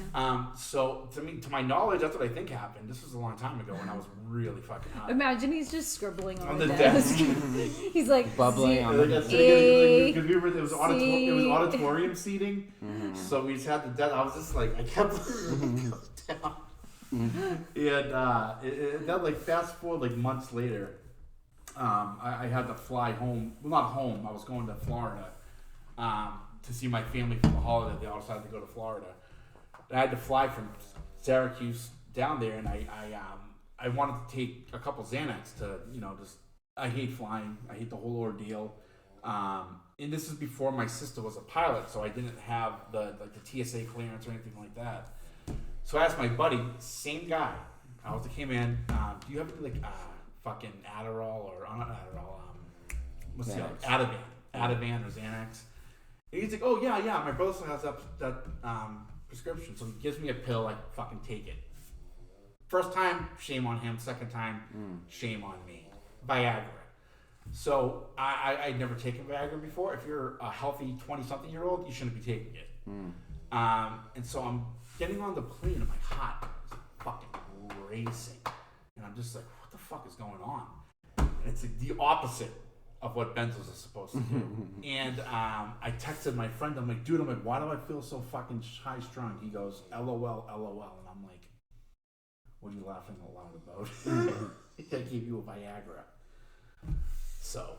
So to my knowledge, that's what I think happened. This was a long time ago when I was really fucking high. Imagine he's just scribbling on On the the desk. desk. He's like Bubbling on Like, the because A, we were, it was auditorium C. seating, so we just had the desk. I was just like, I kept looking down, and then like fast forward like months later, I had to fly home. Well, not home. I was going to Florida to see my family for the holiday. They all decided to go to Florida. And I had to fly from Syracuse down there, and I wanted to take a couple Xanax to, just, I hate flying. I hate the whole ordeal. And this is before my sister was a pilot, so I didn't have the TSA clearance or anything like that. So I asked my buddy, same guy. I was like, hey man, do you have any fucking Adderall or not Adderall? What's the other? Ativan or Xanax? And he's like, oh yeah, my brother still has that prescription. So he gives me a pill, I fucking take it. First time, shame on him. Second time, shame on me. Viagra. So I'd never taken Viagra before. If you're a healthy 20-something-year-old, you shouldn't be taking it. And so I'm getting on the plane, I'm like hot. It's fucking racing. And I'm just like, what the fuck is going on? And it's like the opposite of what benzos are supposed to do. And I texted my friend, I'm like, dude, why do I feel so fucking high strung? He goes, LOL, LOL. And I'm like, what are you laughing aloud about? I gave you a Viagra. So.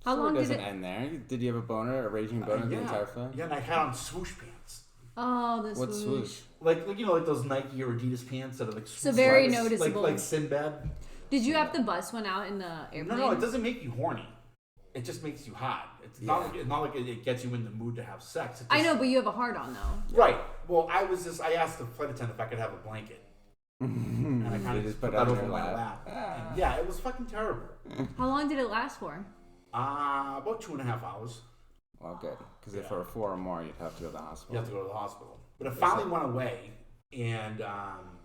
How long doesn't did it end there. Did you have a boner, a raging boner the entire flight? Yeah, and I had on swoosh pants. Oh, the What's swoosh. swoosh? Like like those Nike or Adidas pants that are like So very slides, noticeable. like Sinbad. Did you have to bust one out in the airplane? No, it doesn't make you horny. It just makes you hot. It's not like it gets you in the mood to have sex. It just, I know, but you have a hard on though. Right. Well, I asked the flight attendant if I could have a blanket. And I kind of just put that over my lap. And yeah, it was fucking terrible. How long did it last for? About 2.5 hours. Well, good. Because if it were 4 or more, you'd have to go to the hospital. You have to go to the hospital. But it finally went away, and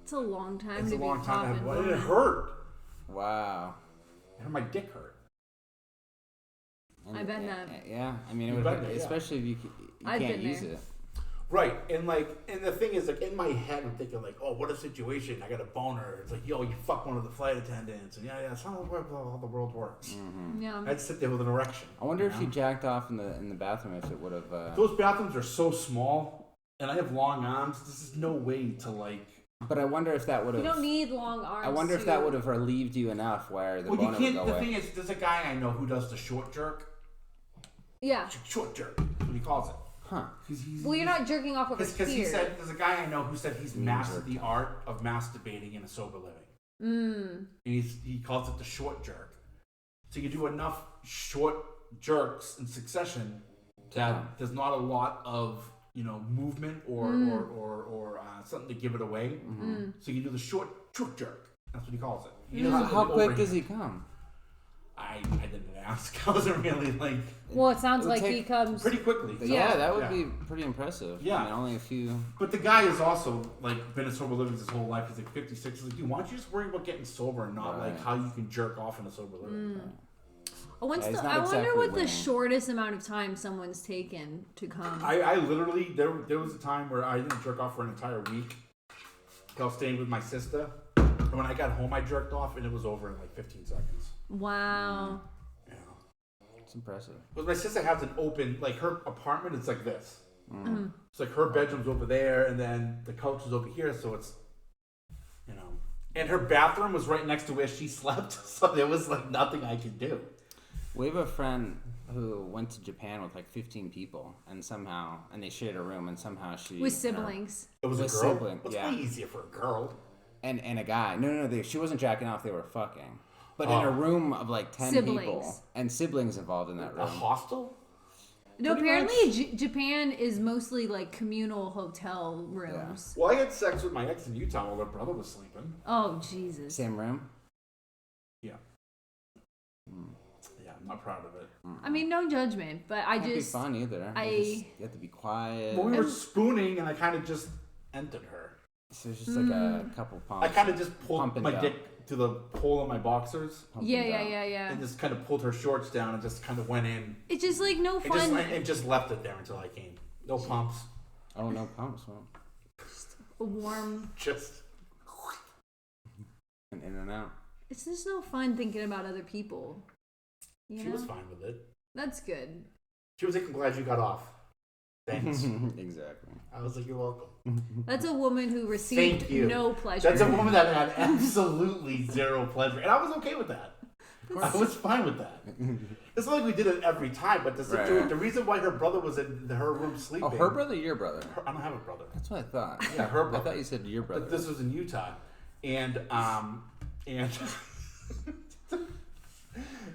It's a long time it's to a be long time. popping. And it hurt. Wow. And my dick hurt. I bet that. Yeah, I mean, it You would bet hurt, that, yeah. especially if you I've can't been use there. it. Right, and the thing is, like, in my head, I'm thinking, like, oh, what a situation, I got a boner. It's like, yo, you fuck one of the flight attendants, and yeah, that's not how the world works. Yeah. I'd sit there with an erection. I wonder if you jacked off in the bathroom, if it would have. Those bathrooms are so small, and I have long arms. This is no way to, like. But I wonder if that would have. You don't need long arms. I wonder if that would have relieved you enough where the Well, you boner would can't. go The away. thing is, there's a guy I know who does the short jerk. Yeah. Short jerk. That's what he calls it. Huh. Well, you're not jerking off over Because he here. said, there's a guy I know who said he's mastered the art of masturbating in a sober living. And he calls it the short jerk. So you do enough short jerks in succession that there's not a lot of movement or something to give it away. So you do the short jerk. That's what he calls it. How quick does he come? I didn't ask. I wasn't really like. Well, it sounds like he comes pretty quickly. Yeah, that would be pretty impressive. Yeah, I mean, only a few. But the guy is also like been in sober living his whole life. He's like 56. He's like, dude, why don't you just worry about getting sober and not like how you can jerk off in a sober living? I wonder what the shortest amount of time someone's taken to come. I literally there was a time where I didn't jerk off for an entire week. I was staying with my sister, and when I got home, I jerked off, and it was over in like 15 seconds. Wow. Yeah. It's impressive. But my sister has an open, like her apartment is like this. It's like her bedroom's over there, and then the couch is over here, so it's, and her bathroom was right next to where she slept, so there was like nothing I could do. We have a friend who went to Japan with like 15 people, and they shared a room, and somehow she with siblings. It was a with girl. sibling, It's yeah. way easier for a girl. And a guy. No, she wasn't jacking off. They were fucking. But in a room of like 10 people, and siblings involved in that room. A hostel? No, Pretty apparently Japan is mostly like communal hotel rooms. Well, I had sex with my ex in Utah while her brother was sleeping. Oh, Jesus. Same room. Yeah. Yeah, I'm not proud of it. I mean, no judgment, but I Can't just be fun either. You have to be quiet. Well, we were spooning, and I kind of just entered her. So it's just like a couple pumps. I kind of just pulled Pump and my dump. dick to the hole in my boxers. Yeah. And just kind of pulled her shorts down and just kind of went in. It's just like no fun. And just left it there until I came. No pumps. Oh, no pumps. Well, A warm. Just. and in and out. It's just no fun thinking about other people. She was fine with it. That's good. She was like, I'm glad you got off. Thanks. Exactly. I was like, you're welcome. That's a woman who received Thank you. no pleasure. That's a woman that had absolutely zero pleasure. And I was okay with that. I was fine with that. It's not like we did it every time, but the reason why her brother was in her room sleeping. Oh, her brother, your brother? I don't have a brother. That's what I thought. Yeah, her brother. I thought you said your brother. But this was in Utah. And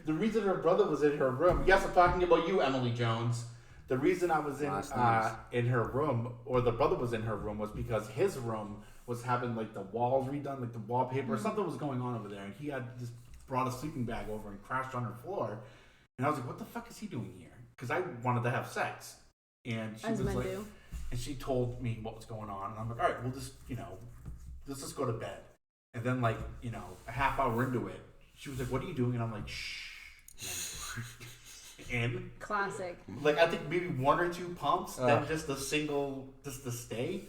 the reason her brother was in her room. Yes, I'm talking about you, Emily Jones. The reason I was in her room, or the brother was in her room, was because his room was having like the walls redone, like the wallpaper, or something was going on over there, and he had just brought a sleeping bag over and crashed on her floor. And I was like, "What the fuck is he doing here?" Because I wanted to have sex, and she was like, and she told me what was going on, and I'm like, "All right, we'll just let's just go to bed." And then like a half hour into it, she was like, "What are you doing?" And I'm like, "Shh." In classic. Like I think maybe one or two pumps, then just a single, just to stay,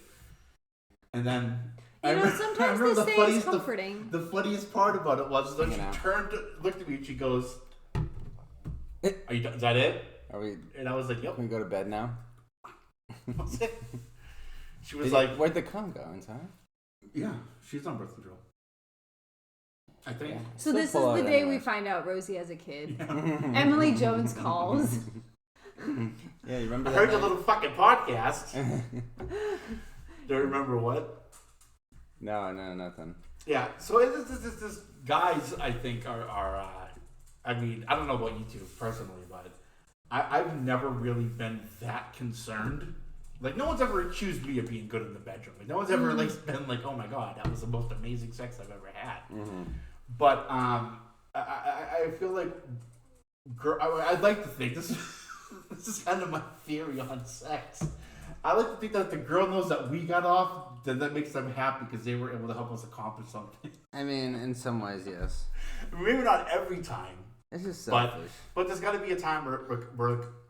and then sometimes the stay is comforting. The funniest part about it was that she turned, looked at me, and she goes, "Are you done? Is that it?" Are we? And I was like, "Yep." Can we go to bed now? That's it. She was like, "Where'd the cum go inside?" Yeah, she's on birth control. I think. Yeah. So this is the day we find out Rosie has a kid. Yeah. Emily Jones calls. Yeah, you remember? I heard your little fucking podcast. Do you remember what? No, nothing. Yeah, so this guys, I think are I mean, I don't know about you two personally, but I've never really been that concerned. Like, no one's ever accused me of being good in the bedroom. Like, no one's ever like been like, "Oh my god, that was the most amazing sex I've ever had." Mm-hmm. But I feel like I'd like to think this is kind of my theory on sex. I like to think that the girl knows that we got off, then that makes them happy because they were able to help us accomplish something. I mean, in some ways, yes. Maybe not every time. It's just selfish. But there's got to be a time where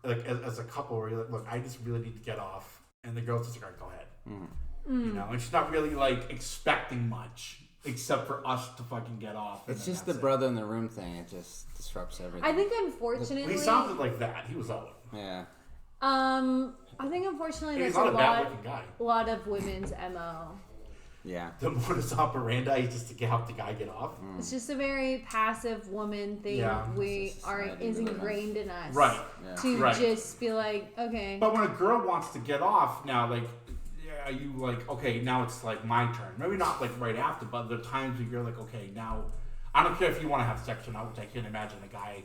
like, as a couple, where you're like, "Look, I just really need to get off," and the girl's just like, "All right, go ahead." Mm. And she's not really like expecting much. Except for us to fucking get off. It's just the brother in the room thing. It just disrupts everything. I think unfortunately... He sounded like that. He was out. Yeah. I think unfortunately he's that's not a bad-looking guy. A lot of women's MO. Yeah. The modus operandi is just to help the guy get off. It's just a very passive woman thing. Yeah. Is ingrained in us. Right. Yeah. To just be like, okay. But when a girl wants to get off, now, like, are you like, okay, now it's like my turn? Maybe not like right after, but there are times where you're like, okay, now, I don't care if you want to have sex or not, which I can't imagine a guy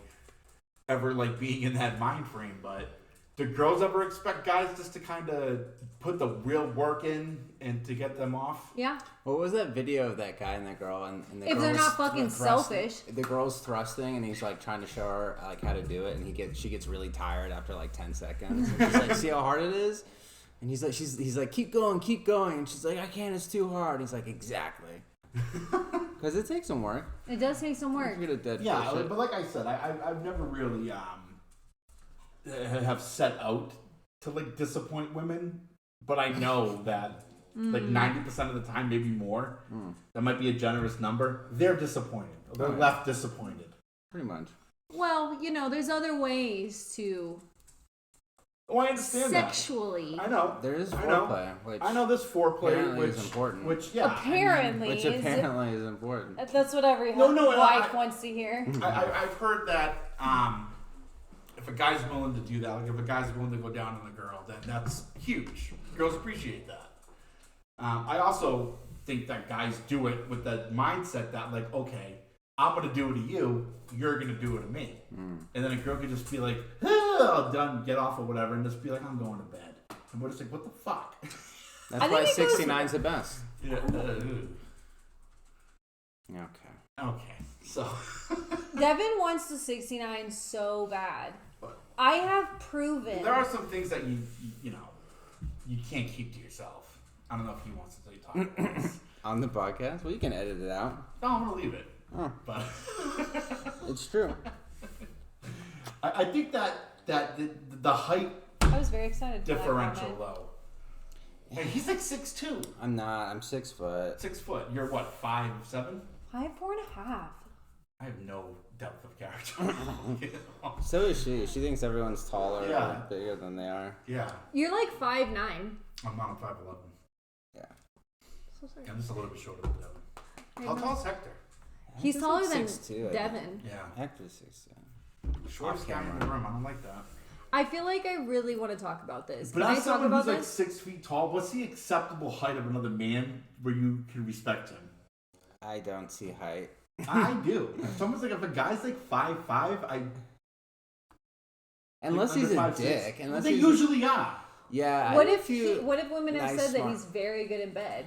ever like being in that mind frame, but do girls ever expect guys just to kind of put the real work in and to get them off? Yeah. What was that video of that guy and that girl? And the If they're girl's not fucking selfish. The girl's thrusting, and he's like trying to show her like how to do it, and she gets really tired after like 10 seconds. And she's like, "See how hard it is?" And he's like, "Keep going." And she's like, "I can't. It's too hard." And he's like, "Exactly." Because it takes some work. It does take some work. Yeah, but like I said, I've never really have set out to like disappoint women, but I know that like 90% of the time, maybe more, that might be a generous number, they're disappointed. They're left disappointed. Pretty much. Well, there's other ways to Oh, I understand sexually. that. I know. There is foreplay. Which I know this foreplay, apparently which is important. Which, yeah. Apparently. Which apparently is important. That's what every No, wife wants to hear. I've heard that if a guy's willing to do that, like if a guy's willing to go down on a girl, then that's huge. Girls appreciate that. I also think that guys do it with the mindset that, like, okay, I'm going to do it to you, you're going to do it to me. And then a girl could just be like, done, get off or whatever, and just be like, I'm going to bed. And we're just like, what the fuck? That's why 69's the best. Yeah. Okay. So. Devin wants the 69 so bad. I have proven. There are some things that you can't keep to yourself. I don't know if he wants to tell you talk about this. On the podcast? Well, you can edit it out. No, I'm gonna leave it. Oh. But It's true. I think that the height I was very excited. For differential though. Hey, he's like 6'2". I'm not. I'm 6 foot. 6 foot. You're what, 5'7"? 4.5. I have no depth of character. So is she. She thinks everyone's taller Yeah. or bigger than they are. Yeah. You're like 5'9". I'm not a 5'11". Yeah. So sorry. I'm just a little bit shorter than Devin. How tall is Hector? He's Hector's taller like than 6'2", Devin. Yeah. Hector's 6'2". Shortest guy in the room. I don't like that. I feel like I really want to talk about this. But Can I as talk someone about who's like this? 6 feet tall, what's the acceptable height of another man where you can respect him? I don't see height. I do. If a guy's like 5'5", Unless like he's a under 5'6". dick. Unless They he's usually are. Yeah. What I if feel- what if women have nice, said that smart. he's very good in bed?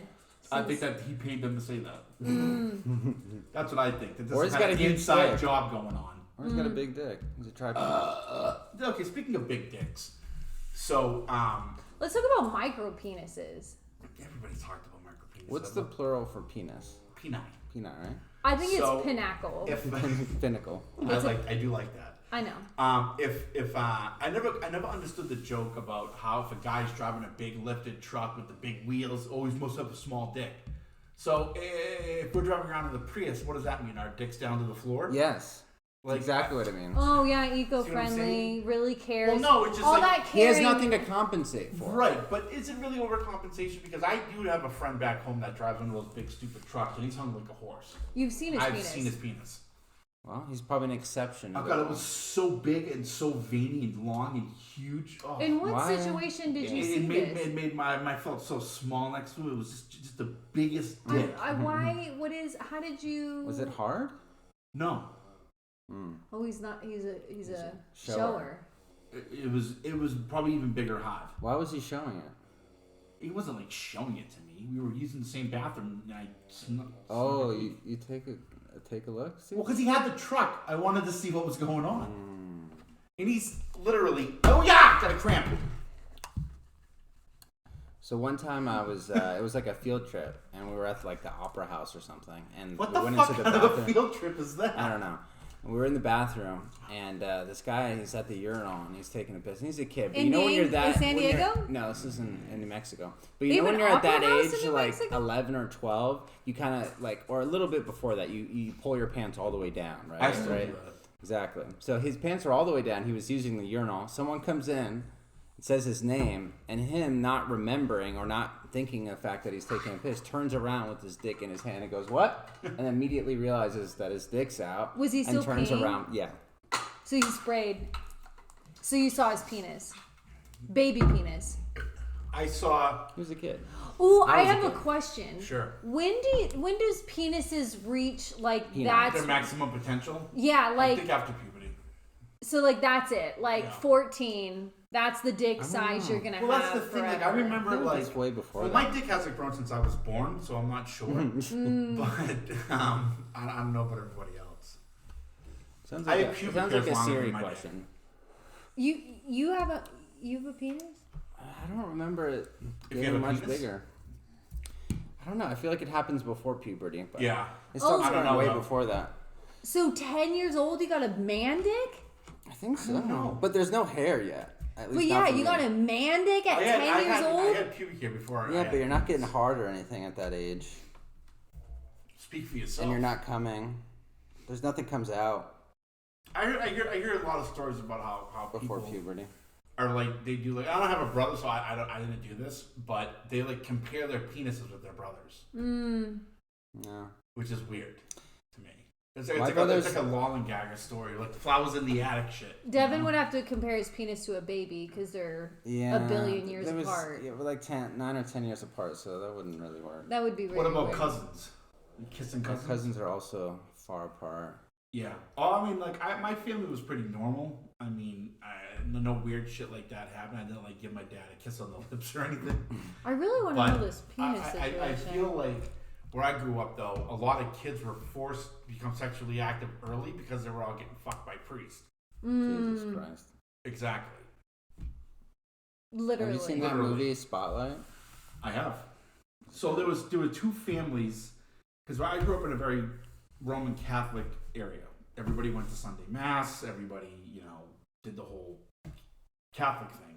I think that he paid them to say that. That's what I think. That Or this he's had got a an huge inside dick. job going on. Or he's got a big dick. He's a tripod. Okay, speaking of big dicks, so Let's talk about micro penises. everybody talked about micropenis. What's the plural for penis? penile? Peanut, right? I think So, it's pinnacle. Pinnacle. I do like that. I know. I never understood the joke about how if a guy's driving a big lifted truck with the big wheels, always must have a small dick. So if we're driving around in the Prius, what does that mean? Our dicks down to the floor? Yes. Like, Exactly what it means. Oh yeah, See what I'm eco-friendly. saying? Really cares. Well, no, it's just all like that He has caring. nothing to compensate for. Right, but is it really overcompensation? Because I do have a friend back home that drives one of those big stupid trucks, and he's hung like a horse. You've seen his I've penis. seen his penis. Well, he's probably an exception. Oh god, it was so big and so veiny and long and huge. Oh, In what Why? situation did you it see made this? it made my felt so small next to it. It was just the biggest dick. Why? What is? How did you? Was it hard? No, Oh, he's not. He's a shower. shower. it was probably even bigger hot. Why was he showing it? He wasn't like showing it to me. We were using the same bathroom. And I Oh, you take a look? See? well, because he had the truck. I wanted to see what was going on. And he's literally, oh yeah, got a cramp. So one time I was, it was like a field trip, and we were at like the opera house or something, and What we the went fuck into the kind of a bathroom. field trip is that? I don't know. And we were in the bathroom, and this guy, he's at the urinal, and he's taking a piss. And he's a kid, but In you know when you're that. San when you're- Diego? No, this is in New Mexico. But They you know have when an you're at that opera house age, in New like Mexico? 11 or 12, you kind of like, or a little bit before that, you pull your pants all the way down, right? I still right? do that. Exactly. So his pants are all the way down. He was using the urinal. Someone comes in, says his name, and him not remembering or not thinking of the fact that he's taking a piss, turns around with his dick in his hand and goes, "What?" and immediately realizes that his dick's out. Was he still and turns peeing? around? Yeah. So he sprayed. So you saw his penis. Baby penis. I saw. He was a kid. Ooh, That I was a have a kid. question. Sure. When does penises reach like Penile. that's Their maximum potential. yeah, I like think after puberty. so like that's it. Like Yeah. 14, that's the dick I don't size know. you're gonna Well, have that's the thing. Like I forever. remember, like It's way before well, that. my dick hasn't grown since I was born, so I'm not sure. But I don't know about everybody else. Sounds I like, have a, pubic sounds hairs like a longer Siri than my question. You have a penis? I don't remember it If you getting have a much penis? bigger. I don't know. I feel like it happens before puberty. But Yeah. It starts Oh. I don't growing know, way though. before that. So 10 years old, you got a man dick? I think so. don't know. But there's no hair yet. At least But not yeah, for you me. got a man dick at 10 years I old? had pubic hair before. Yeah, but you're not getting hard or anything at that age. Speak for yourself. And you're not coming. There's nothing comes out I hear a lot of stories about how before people puberty. are like they do like I don't have a brother, so I didn't do this, but they like compare their penises with their brothers, No. which is weird to me. It's My like brother's- a Lollengager story, like flowers in the attic shit. Devin would have to compare his penis to a baby because they're Yeah. a billion years there was, apart. Yeah, we're like 9 or 10 years apart, so that wouldn't really work. That would be really What about weird. cousins? Kissing My cousins? cousins are also far apart. Yeah. Oh, I mean, like my family was pretty normal. I mean, no weird shit like that happened. I didn't like give my dad a kiss on the lips or anything. I really want to But know this penis I situation. feel like where I grew up, though, a lot of kids were forced to become sexually active early because they were all getting fucked by priests. Jesus Christ. Exactly. Literally. Have you seen that Literally. movie, Spotlight? I have. So there were two families, because I grew up in a very Roman Catholic area. Everybody went to Sunday Mass. Everybody, did the whole Catholic thing.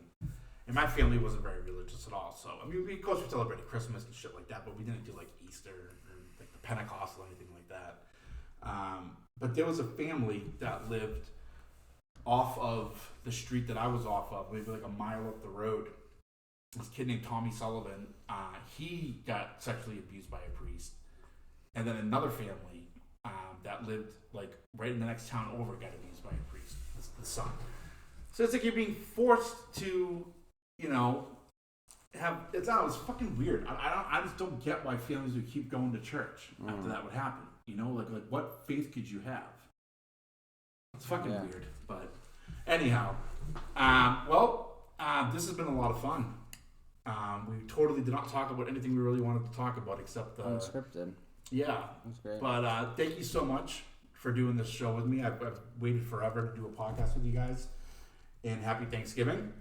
And my family wasn't very religious at all. So, I mean, of course, we celebrated Christmas and shit like that, but we didn't do like Easter or like the Pentecostal or anything like that. But there was a family that lived off of the street that I was off of, maybe like a mile up the road. This kid named Tommy Sullivan, he got sexually abused by a priest. And then another family that lived like right in the next town over got abused by a priest, the son. So it's like you're being forced to, have it's fucking weird. I just don't get why families would keep going to church after that would happen. Like what faith could you have? It's fucking weird. But anyhow, this has been a lot of fun. We totally did not talk about anything we really wanted to talk about except Unscripted. yeah. That's great. But thank you so much for doing this show with me. I've waited forever to do a podcast with you guys. And happy Thanksgiving.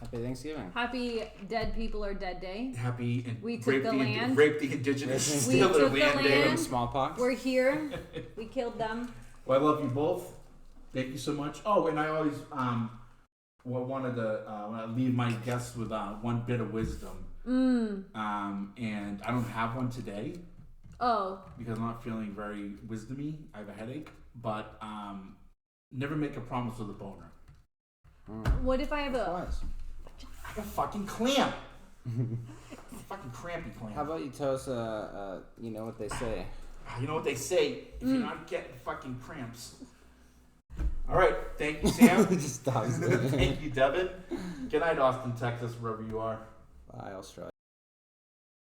Happy Thanksgiving. Happy Dead People Are Dead Day. Happy and We took the land. rape the indigenous, We steal their took the land. Day. land. Smallpox. We're here. We killed them. Well, I love you both. Thank you so much. Oh, and I always wanted to leave my guests with one bit of wisdom. And I don't have one today. Oh. Because I'm not feeling very wisdomy. I have a headache. But never make a promise with a boner. What if I have a... Twice. I have a fucking clamp. A fucking crampy clamp. How about you tell us, you know what they say? You know what they say? If you're not getting fucking cramps. All right. Thank you, Sam. Just stops. Thank you, Devin. Good night, Austin, Texas, wherever you are. Bye, Australia.